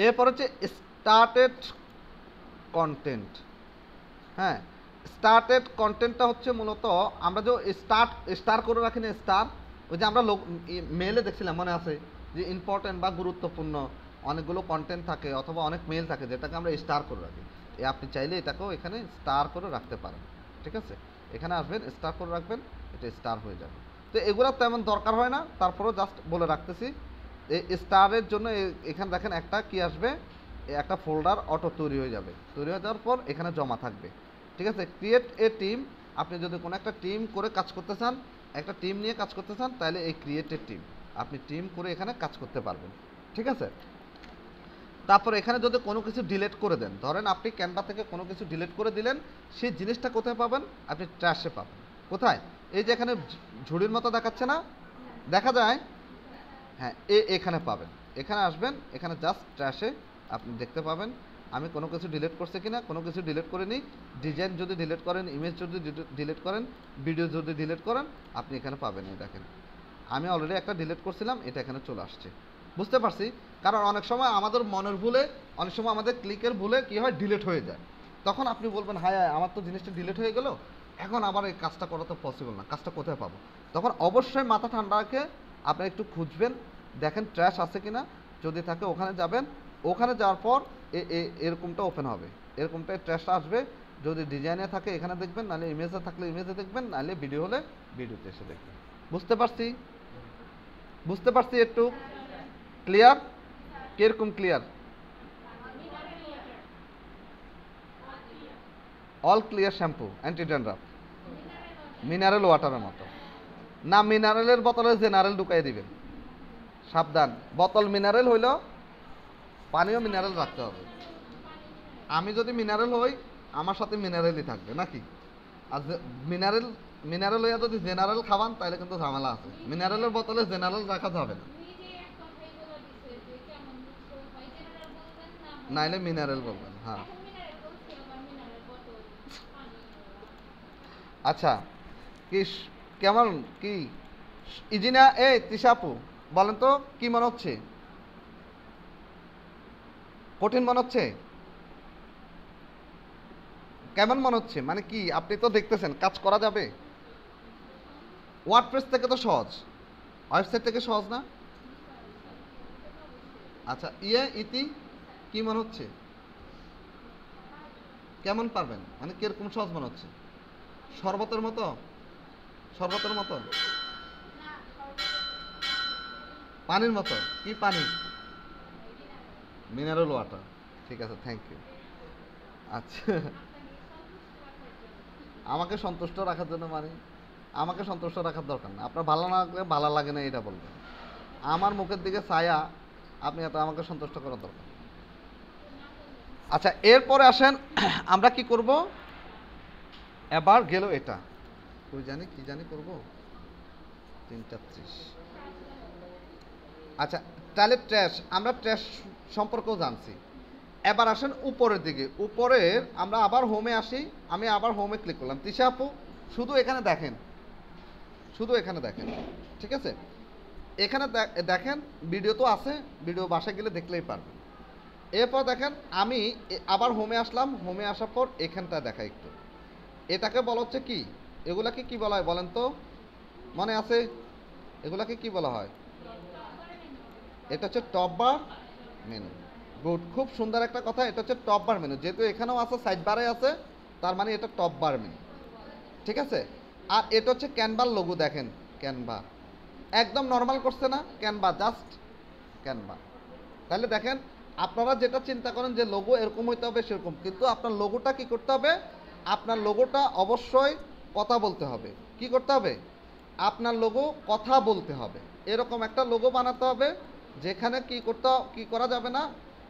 এরপর হচ্ছে স্টার্টেড কন্টেন্ট। হ্যাঁ, স্টার্টেড কন্টেন্টটা হচ্ছে মূলত আমরা যে স্টার করে রাখি না, স্টার, ওই যে আমরা মেলে দেখছিলাম মনে আছে, যে ইম্পর্টেন্ট বা গুরুত্বপূর্ণ অনেকগুলো কন্টেন্ট থাকে অথবা অনেক মেল থাকে যেটাকে আমরা স্টার করে রাখি। আপনি চাইলে এটাকেও এখানে স্টার করে রাখতে পারেন, ঠিক আছে, এখানে আসবেন স্টার করে রাখবেন, এটা স্টার হয়ে যাবে। তো এগুলো তেমন দরকার হয় না, তারপরেও জাস্ট বলে রাখতেছি। এই স্টারের জন্য এখানে দেখেন একটা কি আসবে, একটা ফোল্ডার অটো তৈরি হয়ে যাবে, তৈরি হয়ে যাওয়ার পর এখানে জমা থাকবে, ঠিক আছে। ক্রিয়েট এ টিম, আপনি যদি কোনো একটা টিম করে কাজ করতে চান, একটা টিম নিয়ে কাজ করতে চান, তাহলে এই ক্রিয়েট এ টিম আপনি টিম করে এখানে কাজ করতে পারবেন, ঠিক আছে। তারপর এখানে যদি কোনো কিছু ডিলিট করে দেন, ধরেন আপনি ক্যানভা থেকে কোনো কিছু ডিলিট করে দিলেন, সেই জিনিসটা কোথায় পাবেন, আপনি ট্র্যাশে পাবেন। কোথায়, এই যে এখানে ঝুড়ির মতো দেখাচ্ছে না, দেখা যায়, হ্যাঁ, এখানে পাবেন, এখানে আসবেন, এখানে জাস্ট ট্র্যাশে আপনি দেখতে পাবেন আমি কোনো কিছু ডিলিট করছি কিনা। কোনো কিছু ডিলিট করে নিই, ডিজাইন যদি ডিলিট করেন, ইমেজ যদি ডিলিট করেন, ভিডিও যদি ডিলিট করেন, আপনি এখানে পাবেন। এই দেখেন আমি অলরেডি একটা ডিলিট করছিলাম, এটা এখানে চলে আসছে। বুঝতে পারছি, কারণ অনেক সময় আমাদের মনের ভুলে, অনেক সময় আমাদের ক্লিকের ভুলে কি হয়, ডিলিট হয়ে যায়। তখন আপনি বলবেন হায় হায় আমার তো জিনিসটা ডিলিট হয়ে গেল, এখন আবার এই কাজটা করা তো পসিবল না, কাজটা কোথায় পাবো। তখন অবশ্যই মাথা ঠান্ডা রেখে আপনি একটু খুঁজবেন, দেখেন ট্র্যাশ আছে কিনা, যদি থাকে ওখানে যাবেন, ওখানে যাওয়ার পর এরকমটা ওপেন হবে, এরকমটাই ট্র্যাশ আসবে। যদি ডিজাইনে থাকে এখানে দেখবেন, নাহলে ইমেজে থাকলে ইমেজে দেখবেন, নাহলে ভিডিও হলে ভিডিওতে এসে দেখবেন। বুঝতে পারছি, বুঝতে পারছি, একটু ক্লিয়ার, কিরকম clear, all clear shampoo anti dandruff, mineral ওয়াটারের মতো না, মিনারেলের বোতলে জেনারেল ঢুকাই দিবেন, সাবধান, বোতল মিনারেল হইল, পানিও মিনারেল রাখতে হবে। আমি যদি মিনারেল হই, আমার সাথে মিনারেলই থাকবে নাকি, আর মিনারেল মিনারেল হইয়া যদি জেনারেল খাওয়ান তাহলে কিন্তু ঝামেলা আছে, মিনারেলের বোতলে জেনারেল রাখা যাবে না, নাইলে মিনারেল বলবেন, হ্যাঁ। আচ্ছা, কি কেমন কি ইজিনা? এই তৃষা আপু বলেন তো কি মনে হচ্ছে? কঠিন মনে হচ্ছে? কেমন মনে হচ্ছে মানে কি? আপনি তো দেখতেছেন কাজ করা যাবে? ওয়ার্ডপ্রেস থেকে তো সহজ, ওয়েবসাইট থেকে সহজ না? আচ্ছা ইতি কি মনে হচ্ছে? কেমন পারবেন মানে কিরকম সহজ মনে হচ্ছে? শরবতের মতো? শরবতের মতো? পানির মতো? কি পানি? Mineral water. ঠিক আছে, থ্যাংক ইউ। আচ্ছা, আমাকে সন্তুষ্ট রাখার জন্য মানে আমাকে সন্তুষ্ট রাখার দরকার না। আপনার ভালো না লাগলে ভালো লাগে না এটা বলবেন। আমার মুখের দিকে ছায়া, আপনি এত আমাকে সন্তুষ্ট করার দরকার। আচ্ছা এরপরে আসেন আমরা কি করব? এবার গেল এটা ওই জানি কি জানি করব 3:30। আচ্ছা তাহলে ট্র্যাশ, আমরা ট্র্যাশ সম্পর্কেও জানছি। এবার আসেন উপরের দিকে। উপরের আমরা আবার হোমে আসি। আমি আবার হোমে ক্লিক করলাম। তৃষা আপু শুধু এখানে দেখেন, শুধু এখানে দেখেন, ঠিক আছে? এখানে দেখেন ভিডিও তো আছে, ভিডিও বাসায় গেলে দেখলেই পারবেন। এরপর দেখেন আমি আবার হোমে আসলাম। হোমে আসার পর এখানটা দেখা একটু, এটাকে বলা হচ্ছে কি? এগুলাকে কি বলা হয় বলেন তো? মনে আছে? এগুলাকে কি বলা হয়? এটা হচ্ছে টপ বার মেনু। গুড, খুব সুন্দর একটা কথা। এটা হচ্ছে টপ বার মেনু। যেহেতু এখানেও আছে, সাইড বারে আছে, তার মানে এটা টপ বার মেনু, ঠিক আছে? আর এটা হচ্ছে ক্যানভার লোগো। দেখেন ক্যানভা একদম নর্মাল করছে না? Canva, just Canva. তাহলে দেখেন আপনারা যেটা চিন্তা করেন যে লোগো এরকম হইতে হবে সেরকম, কিন্তু আপনার লোগোটা কি করতে হবে? আপনার লোগোটা অবশ্যই কথা বলতে হবে। কি করতে হবে? আপনার লোগো কথা বলতে হবে। এরকম একটা লোগো বানাতে হবে যেখানে কি করা যাবে না,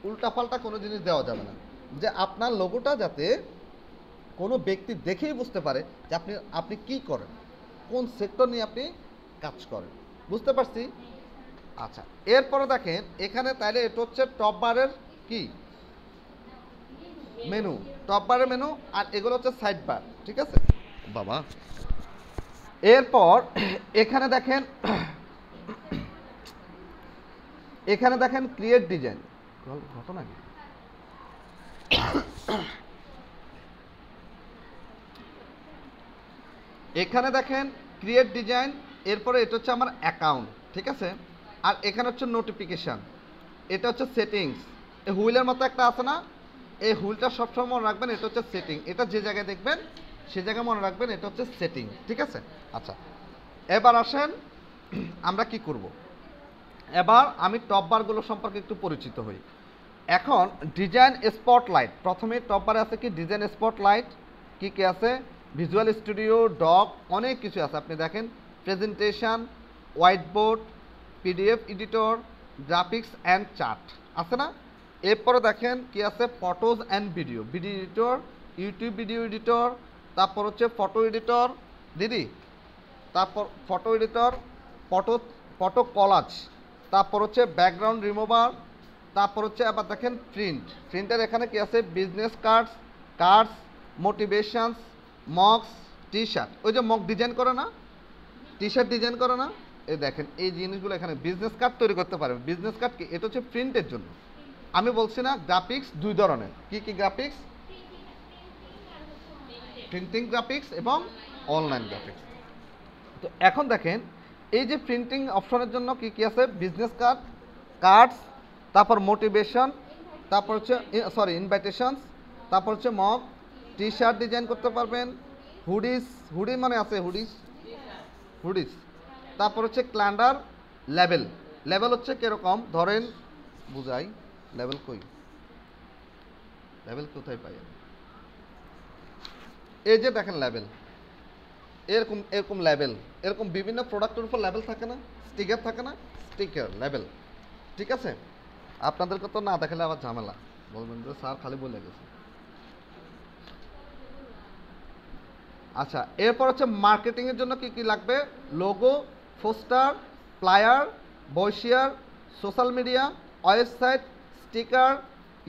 উল্টাপাল্টা কোনো জিনিস দেওয়া যাবে না। যে আপনার লোগোটা যাতে কোনো ব্যক্তি দেখেই বুঝতে পারে যে আপনি আপনি কি করেন, কোন সেক্টর নিয়ে আপনি কাজ করেন। বুঝতে পারছি? আচ্ছা এরপরে দেখেন এখানে, তাইলে এটা হচ্ছে টপ বারের কি মেনু, টপ বারের মেনু। আর এগুলো হচ্ছে সাইড বার, ঠিক আছে বাবা? এরপর এখানে দেখেন, এখানে দেখেন ক্রিয়েট ডিজাইন। ঘটনা কি? এখানে দেখেন ক্রিয়েট ডিজাইন। এরপরে এটা হচ্ছে আমার অ্যাকাউন্ট, ঠিক আছে? আর এখানে হচ্ছে নোটিফিকেশান। এটা হচ্ছে সেটিংস। এই হুইলের মতো একটা আছে না? এই হুইলটা সবসময় মনে রাখবেন, এটা হচ্ছে সেটিং। এটা যে জায়গায় দেখবেন সে জায়গায় মনে রাখবেন এটা হচ্ছে সেটিং, ঠিক আছে? আচ্ছা এবার আসেন আমরা কি করব। এবার আমি টপ বারগুলো সম্পর্কে একটু পরিচিত হই। এখন ডিজাইন স্পটলাইট, প্রথমে টপ বারে আছে কি ডিজাইন স্পটলাইট। কি কি আছে? ভিজুয়াল স্টুডিও, ডক, অনেক কিছু আছে। আপনি দেখেন presentation, white board, PDF editor, graphics and chart আছে না? এরপরে দেখেন কি আছে? Photos and video, video editor, YouTube video editor, তারপর হচ্ছে ফটো এডিটর দিদি, তারপর photo editor, photo photo collage, তারপর হচ্ছে ব্যাকগ্রাউন্ড রিমুভার, তারপর হচ্ছে আবার দেখেন প্রিন্টের এখানে কি আছে? Business cards, motivations, mocks, T shirt. ওই যে মক ডিজাইন করে না, টি শার্ট ডিজাইন করে না, এই দেখেন এই জিনিসগুলো এখানে বিজনেস কার্ড তৈরি করতে পারবেন। বিজনেস কার্ড কি? এটা হচ্ছে প্রিন্টের জন্য। আমি বলছি না গ্রাফিক্স দুই ধরনের। কি কি গ্রাফিক্স? প্রিন্টিং গ্রাফিক্স এবং অনলাইন গ্রাফিক্স। তো এখন দেখেন এই যে প্রিন্টিং অপশনের জন্য কি কি আছে? বিজনেস কার্ডস, তারপর মোটিভেশন, তারপর হচ্ছে ইনভাইটেশনস, তারপর হচ্ছে মক, টি শার্ট ডিজাইন করতে পারবেন, হুডি মানে আছে হুডিস, তারপর হচ্ছে ক্যালেন্ডার, লেভেল হচ্ছে কিরকম ধরেন বুঝাই। লেভেল কোথায় পাই? এই যে দেখেন লেভেল, এরকম এরকম লেভেল, এরকম বিভিন্ন প্রোডাক্টের উপর লেভেল থাকে না? স্টিকার থাকে না? স্টিকার লেভেল, ঠিক আছে? আপনাদেরকে তো না দেখালে আবার ঝামেলা, বলবেন যে স্যার খালি বলে গেছে। আচ্ছা এরপর হচ্ছে মার্কেটিংয়ের জন্য কি কি লাগবে? Logo, poster, flyer, brochure, social media, website, sticker,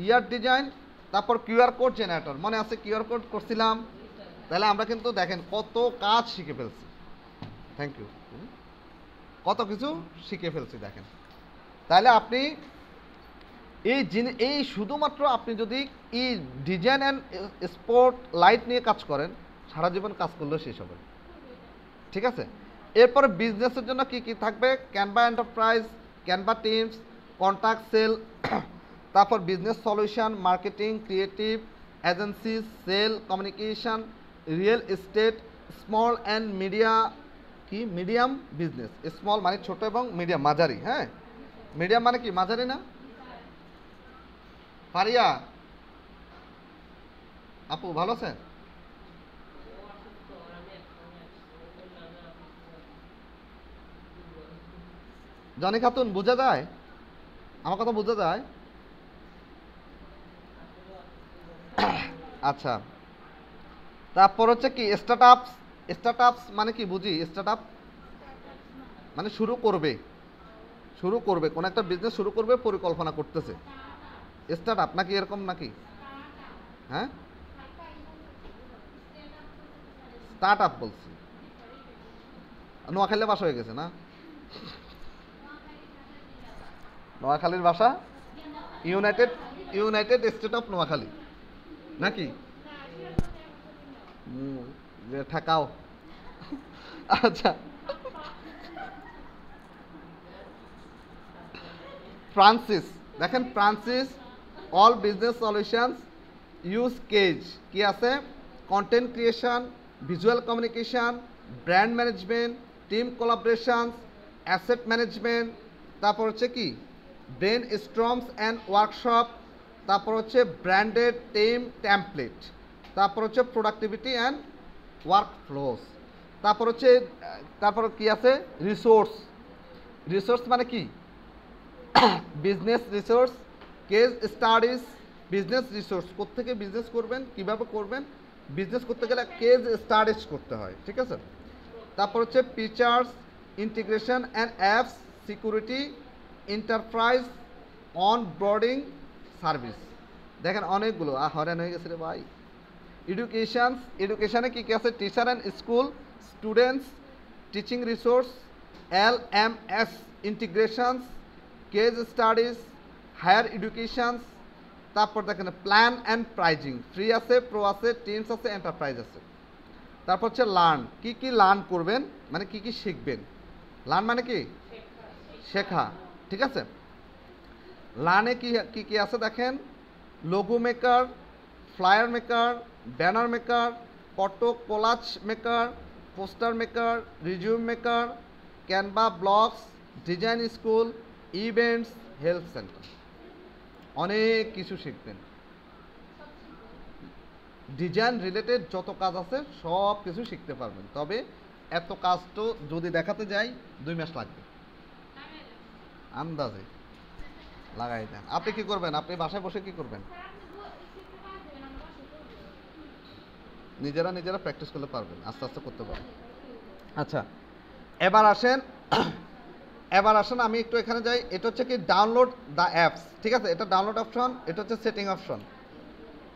year design, তারপর কিউআর কোড জেনারেটর। মনে আছে কিউআর কোড করছিলাম? তাহলে আমরা কিন্তু দেখেন কত কাজ শিখে ফেলছি। Thank you. কত কিছু শিখে ফেলছি দেখেন। তাহলে আপনি এই শুধুমাত্র আপনি যদি এই ডিজাইন অ্যান্ড স্পট লাইট নিয়ে কাজ করেন, সারা জীবন কাজ করলেও শেষ হবে, ঠিক আছে। এরপরে বিজনেসের জন্য কি কি থাকবে? Canva enterprise, Canva teams, contact sale, তারপর business solution, marketing, creative agency, sale, communication, real estate, small and medium business. Small মানে ছোট এবং মিডিয়াম মাঝারি, হ্যাঁ। মিডিয়াম মানে কি মাঝারি না? পারিয়া আপু ভালো আছেন? জনি খাতুন বোঝা যায়? আমার কথা বোঝা যায়? আচ্ছা, তারপর হচ্ছে কি স্টার্টআপস। স্টার্টআপস মানে কি বুঝি? স্টার্টআপ মানে শুরু করবে কোন একটা বিজনেস শুরু করবে, পরিকল্পনা করতেছে, স্টার্টআপ নাকি এরকম নাকি? হ্যাঁ, স্টার্টআপ বলছি। নোয়াখালীর ভাষা হয়ে গেছে না? নোয়াখালীর ভাষা United United state of Noakhali নাকি? যে ঠেকাও। আচ্ছা, ফ্রান্সিস দেখেন, Francis all business solutions use cage কি আছে? Content creation, visual communication, brand management, team কোলাবোরেশনস, asset management, তারপর হচ্ছে কি ব্রেন স্ট্রমস অ্যান্ড ওয়ার্কশপ, তারপর হচ্ছে ব্র্যান্ডেড টিম টেমপ্লেট, তারপর হচ্ছে প্রোডাক্টিভিটি অ্যান্ড ওয়ার্ক ফ্লোস, তারপর হচ্ছে তারপর কি আছে? রিসোর্স মানে কি? Business resource, case studies. Business resource কোত্থেকে বিজনেস করবেন, কিভাবে করবেন, বিজনেস করতে গেলে কেস স্টাডিজ করতে হয়, ঠিক আছে। তারপর হচ্ছে features, integration and apps, security, enterprise, on boarding service. দেখেন অনেকগুলো হরেন হয়ে গেছে রে ভাই। এডুকেশনে কি কি আছে? Teacher and school, students, teaching resource, LMS integrations, case studies, higher educations. তারপর দেখেন প্ল্যান অ্যান্ড প্রাইজিং, ফ্রি আছে, প্রো আছে, টিমস আছে, এন্টারপ্রাইজ আছে। তারপর হচ্ছে লার্ন, কি কি লার্ন করবেন মানে কি কি শিখবেন। লার্ন মানে কি? শেখা, ঠিক আছে। লার্নে কি কি কি আছে দেখেন? Logo maker, flyer maker, banner maker, photo collage maker, poster maker, resume maker, Canva blogs, design school, events, help center. অনেক কিছু শিখবেন। ডিজাইন রিলেটেড যত কাজ আছে সব কিছু শিখতে পারবেন, তবে এত কাজ তো যদি দেখাতে যাই 2 মাস লাগবে আন্দাজে লাগাই দেন। আপনি কি করবেন? আপনি বাসায় বসে কি করবেন? নিজেরা প্র্যাকটিস করলে পারবেন, আস্তে আস্তে করতে পারবেন। আচ্ছা, এবার আসেন আমি একটু এখানে যাই। এটা হচ্ছে কি ডাউনলোড দ্য অ্যাপস, ঠিক আছে। এটা ডাউনলোড অপশন, এটা হচ্ছে সেটিং অপশন।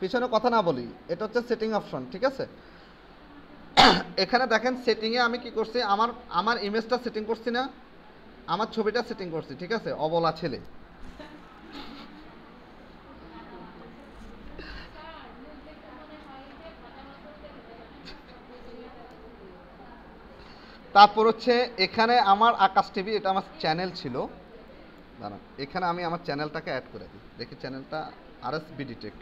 পিছনে কথা না বলি, এটা হচ্ছে সেটিং অপশন, ঠিক আছে। এখানে দেখেন সেটিংয়ে আমি কি করছি, আমার ইমেজটা সেটিং করছি না, আমার ছবিটা সেটিং করছি, ঠিক আছে। অবলা ছেলে। তারপর হচ্ছে এখানে আমার আকাশ টিভি, এটা আমার চ্যানেল ছিল। দাঁড়ান, এখানে আমি আমার চ্যানেলটাকে অ্যাড করে দিই, দেখি চ্যানেলটা RS BD tech,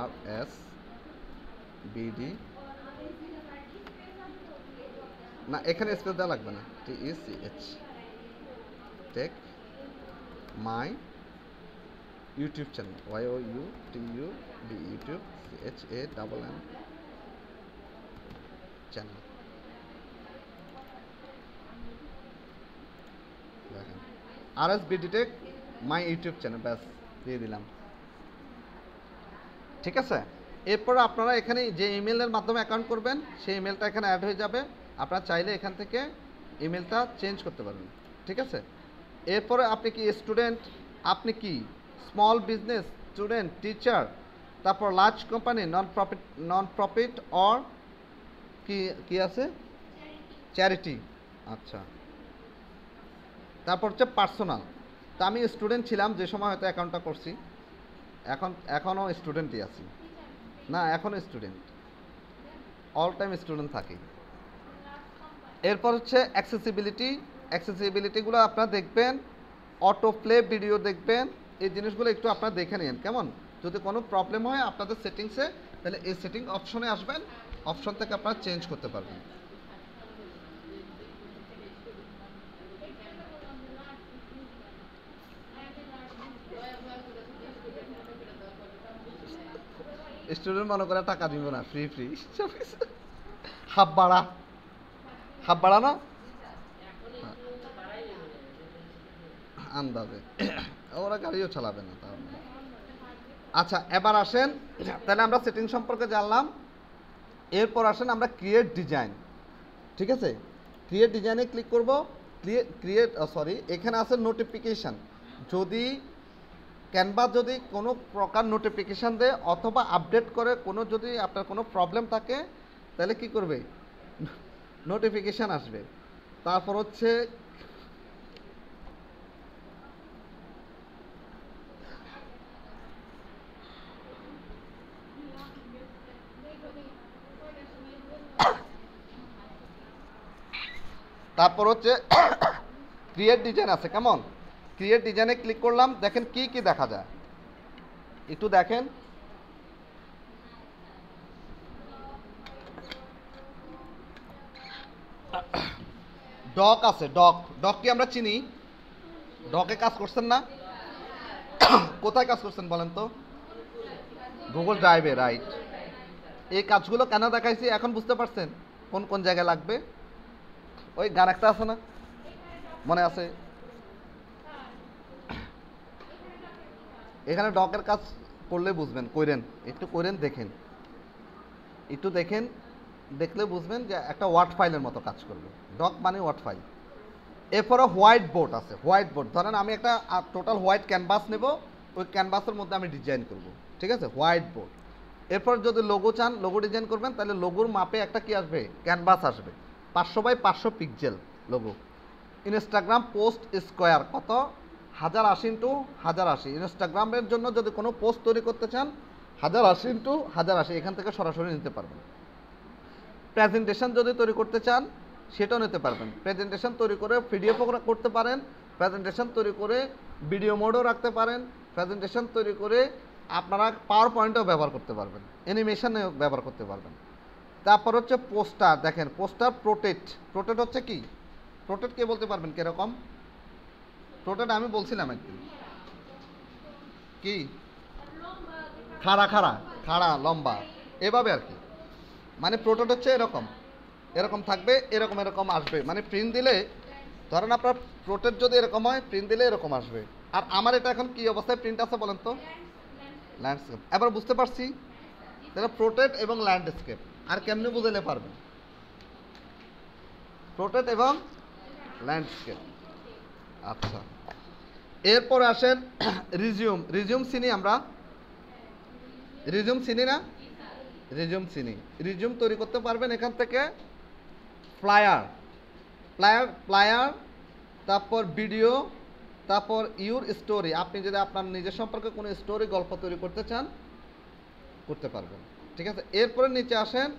RS BD না, এখানে স্পেস দেওয়া লাগবে না, TECH tech my YouTube channel, YOUTUB YouTube CHANN channel. দেখেন RS BD tech my YouTube channel, ব্যাস দিয়ে দিলাম, ঠিক আছে। এরপর আপনারা এখানে যে ইমেলের মাধ্যমে অ্যাকাউন্ট করবেন সেই ইমেলটা এখানে অ্যাড হয়ে যাবে। আপনারা চাইলে এখান থেকে ইমেলটা চেঞ্জ করতে পারবেন, ঠিক আছে। এরপরে আপনি কি স্টুডেন্ট, আপনি কি স্মল বিজনেস, স্টুডেন্ট, টিচার, তারপর large company, non profit or কি কি আছে? চ্যারিটি। আচ্ছা, তারপর হচ্ছে পার্সোনাল। তা আমি স্টুডেন্ট ছিলাম যে সময় হয়তো অ্যাকাউন্টটা করছি, এখনও স্টুডেন্টই আছি। না, এখনও স্টুডেন্ট, অল টাইম স্টুডেন্ট থাকি। এরপর হচ্ছে অ্যাক্সেসিবিলিটি। অ্যাক্সেসিবিলিটিগুলো আপনারা দেখবেন, অটো প্লে ভিডিও দেখবেন, এই জিনিসগুলো একটু আপনারা দেখে নিন কেমন। যদি কোনো প্রবলেম হয় আপনাদের সেটিংসে, তাহলে এই সেটিং অপশনে আসবেন, অপশন থেকে আপনারা চেঞ্জ করতে পারবেন। স্টুডেন্ট মনে করে টাকা দিব না, ফ্রি ফ্রি হাফ ভাড়া, হাফ ভাড়া না আন্দাজে ওরা গাড়িও চালাবে না তাহলে। আচ্ছা, এবার আসেন, তাহলে আমরা সেটিং সম্পর্কে জানলাম। এরপর আসেন আমরা ক্রিয়েট ডিজাইন। ঠিক আছে, ক্রিয়েট ডিজাইনে ক্লিক করব। এখানে আছে নোটিফিকেশান। যদি ক্যানভা যদি কোনো প্রকার নোটিফিকেশান দেয় অথবা আপডেট করে, কোনো যদি আপনার কোনো প্রবলেম থাকে, তাহলে কি করবে? নোটিফিকেশান আসবে। তারপর হচ্ছে ক্রিয়েট ডিজাইন আছে কেমন। ক্রিয়েট ডিজাইনে ক্লিক করলাম, দেখেন কি কি দেখা যায় একটু দেখেন। ডক আছে, ডক কি আমরা চিনি? ডকে কাজ করছেন না? কোথায় কাজ করছেন বলেন তো? গুগল ড্রাইভে, রাইট। এই কাজগুলো কেন দেখাইছি এখন বুঝতে পারছেন কোন কোন জায়গায় লাগবে? ওই গান একটা আছে না, মনে আছে? এখানে ডকের কাজ করলে বুঝবেন, কইরেন একটু, কইরেন দেখেন, একটু দেখেন, দেখলে বুঝবেন যে একটা ওয়ার্ড ফাইলের মতো কাজ করবে। ডক মানে ওয়ার্ড ফাইল। এরপরে হোয়াইট বোর্ড আছে। হোয়াইট বোর্ড, ধরেন আমি একটা টোটাল হোয়াইট ক্যানভাস নেব, ওই ক্যানভাসের মধ্যে আমি ডিজাইন করব। ঠিক আছে, হোয়াইট বোর্ড। এরপর যদি লোগো চান, লোগো ডিজাইন করবেন, তাহলে লোগোর মাপে একটা কি আসবে? ক্যানভাস আসবে, 500 × 500 pixel logo. Instagram post square কত? 1080 × 1080। ইনস্টাগ্রামের জন্য যদি কোনো পোস্ট তৈরি করতে চান, 1080 × 1080 এখান থেকে সরাসরি নিতে পারবেন। প্রেজেন্টেশন যদি তৈরি করতে চান, সেটাও নিতে পারবেন। প্রেজেন্টেশন তৈরি করে পিডিএফও করতে পারেন, প্রেজেন্টেশন তৈরি করে ভিডিও মোডও রাখতে পারেন, প্রেজেন্টেশন তৈরি করে আপনারা পাওয়ার পয়েন্টও ব্যবহার করতে পারবেন, অ্যানিমেশনেও ব্যবহার করতে পারবেন। তারপর হচ্ছে পোস্টার। দেখেন পোস্টার প্রোটেক্ট হচ্ছে কি? প্রোটেক্ট কে বলতে পারবেন কিরকম? প্রোটেক্ট আমি বলছিলাম একদিন, কি খাড়া খাড়া খাড়া লম্বা, এভাবে আর কি। মানে প্রোটেক্ট হচ্ছে এরকম, এরকম থাকবে, এরকম এরকম আসবে। মানে প্রিন্ট দিলে, ধরেন আপনার প্রোটেক্ট যদি এরকম হয়, প্রিন্ট দিলে এরকম আসবে। আর আমার এটা এখন কি অবস্থায় প্রিন্ট আছে বলেন তো? ল্যান্ডস্কেপ। এবার বুঝতে পারছি তাহলে প্রোটেক্ট এবং ল্যান্ডস্কেপ। আর কেমনে বুঝাইলে পারবেন? প্রোটেক্ট এবং ল্যান্ডস্কেপ। আচ্ছা, এরপর আসেন রিজিউম। রিজিউম চিনি আমরা, রিজিউম চিনি না? রিজিউম চিনি। রিজিউম তৈরি করতে পারবেন এখান থেকে। ফ্লায়ার, ফ্লায়ার, তারপর ভিডিও, তারপর ইউর স্টোরি। আপনি যদি আপনার নিজের সম্পর্কে কোনো স্টোরি, গল্প তৈরি করতে চান, করতে পারবেন। ঠিক আছে, এরপরে নিচে আসেন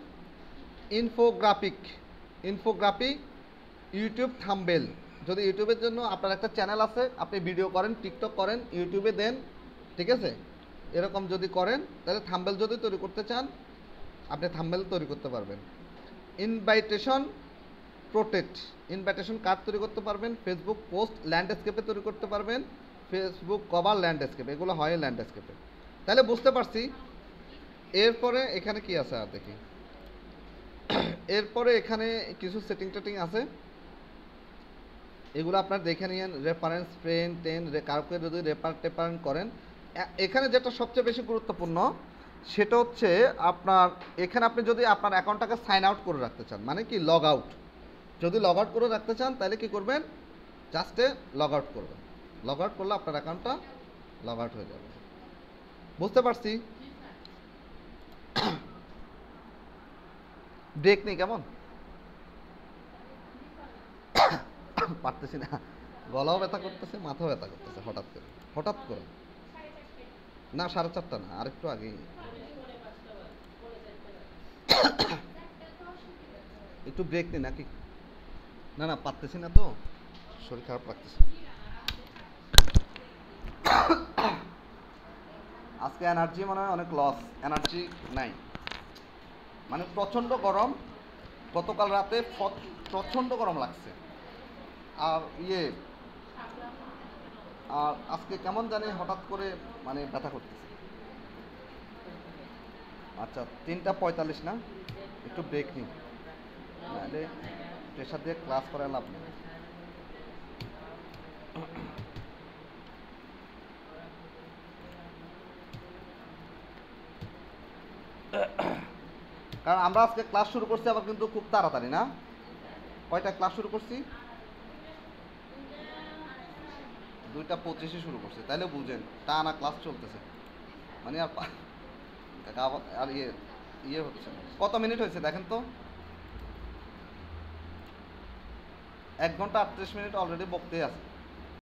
ইনফোগ্রাফি, ইউটিউব থাম্বনেল। যদি ইউটিউবের জন্য আপনার একটা চ্যানেল আছে, আপনি ভিডিও করেন, টিকটক করেন, ইউটিউবে দেন, ঠিক আছে, এরকম যদি করেন, তাহলে থাম্বনেল যদি তৈরি করতে চান, আপনি থাম্বনেল তৈরি করতে পারবেন। ইনভাইটেশন প্রোটেক্ট, ইনভাইটেশন কার্ড তৈরি করতে পারবেন। ফেসবুক পোস্ট ল্যান্ডস্কেপে তৈরি করতে পারবেন। ফেসবুক কভার ল্যান্ডস্কেপ, এগুলো হয় ল্যান্ডস্কেপে। তাহলে বুঝতে পারছি। এরপরে এখানে কি আছে আর দেখি। এরপরে এখানে কিছু সেটিং টেটিং আছে, এগুলো আপনার দেখে নিন। রেফারেন্স ফ্রেন্ড টেন, কাউকে যদি রেফারেন্স করেন, এখানে যেটা সবচেয়ে বেশি গুরুত্বপূর্ণ সেটা হচ্ছে আপনার, এখানে আপনি যদি আপনার অ্যাকাউন্টটাকে সাইন আউট করে রাখতে চান, মানে কি লগ আউট, যদি লগ আউট করে রাখতে চান, তাহলে কি করবেন? জাস্টে লগ আউট করবেন। লগ আউট করলে আপনার অ্যাকাউন্টটা লগ আউট হয়ে যাবে। বুঝতে পারছি? ব্রেক নেই কেমন? পারতেছি না, গলাও ব্যথা করতেছে, মাথাও ব্যথা করতেছে হঠাৎ করে। হঠাৎ করে না, 4:30 না, আরেকটু আগেই। একটু ব্রেক নিই নাকি? না না, পারতেছি না তো, শরীর খারাপ লাগতেছে। আজকে এনার্জি মনে হয় অনেক লস, এনার্জি নাই, মানে প্রচণ্ড গরম। গতকাল রাতে প্রচণ্ড গরম লাগছে। আর আর আজকে কেমন জানি হঠাৎ করে মানে ব্যথা করতেছে। আচ্ছা, 3:45 না, একটু ব্রেক নিই, নাহলে প্রেশার দিয়ে ক্লাস করে লাভ নেই। কারণ আমরা আজকে ক্লাস শুরু করছি আবার কিন্তু খুব তাড়াতাড়ি না। কয়টা ক্লাস শুরু করছি? 2:25 শুরু করছি, তাইলে বুঝেন টানা ক্লাস চলতেছে, মানে আর ইয়ে হচ্ছে না। কত মিনিট হয়েছে দেখেন তো? 1 ঘন্টা 38 মিনিট অলরেডি বকতেই আছে।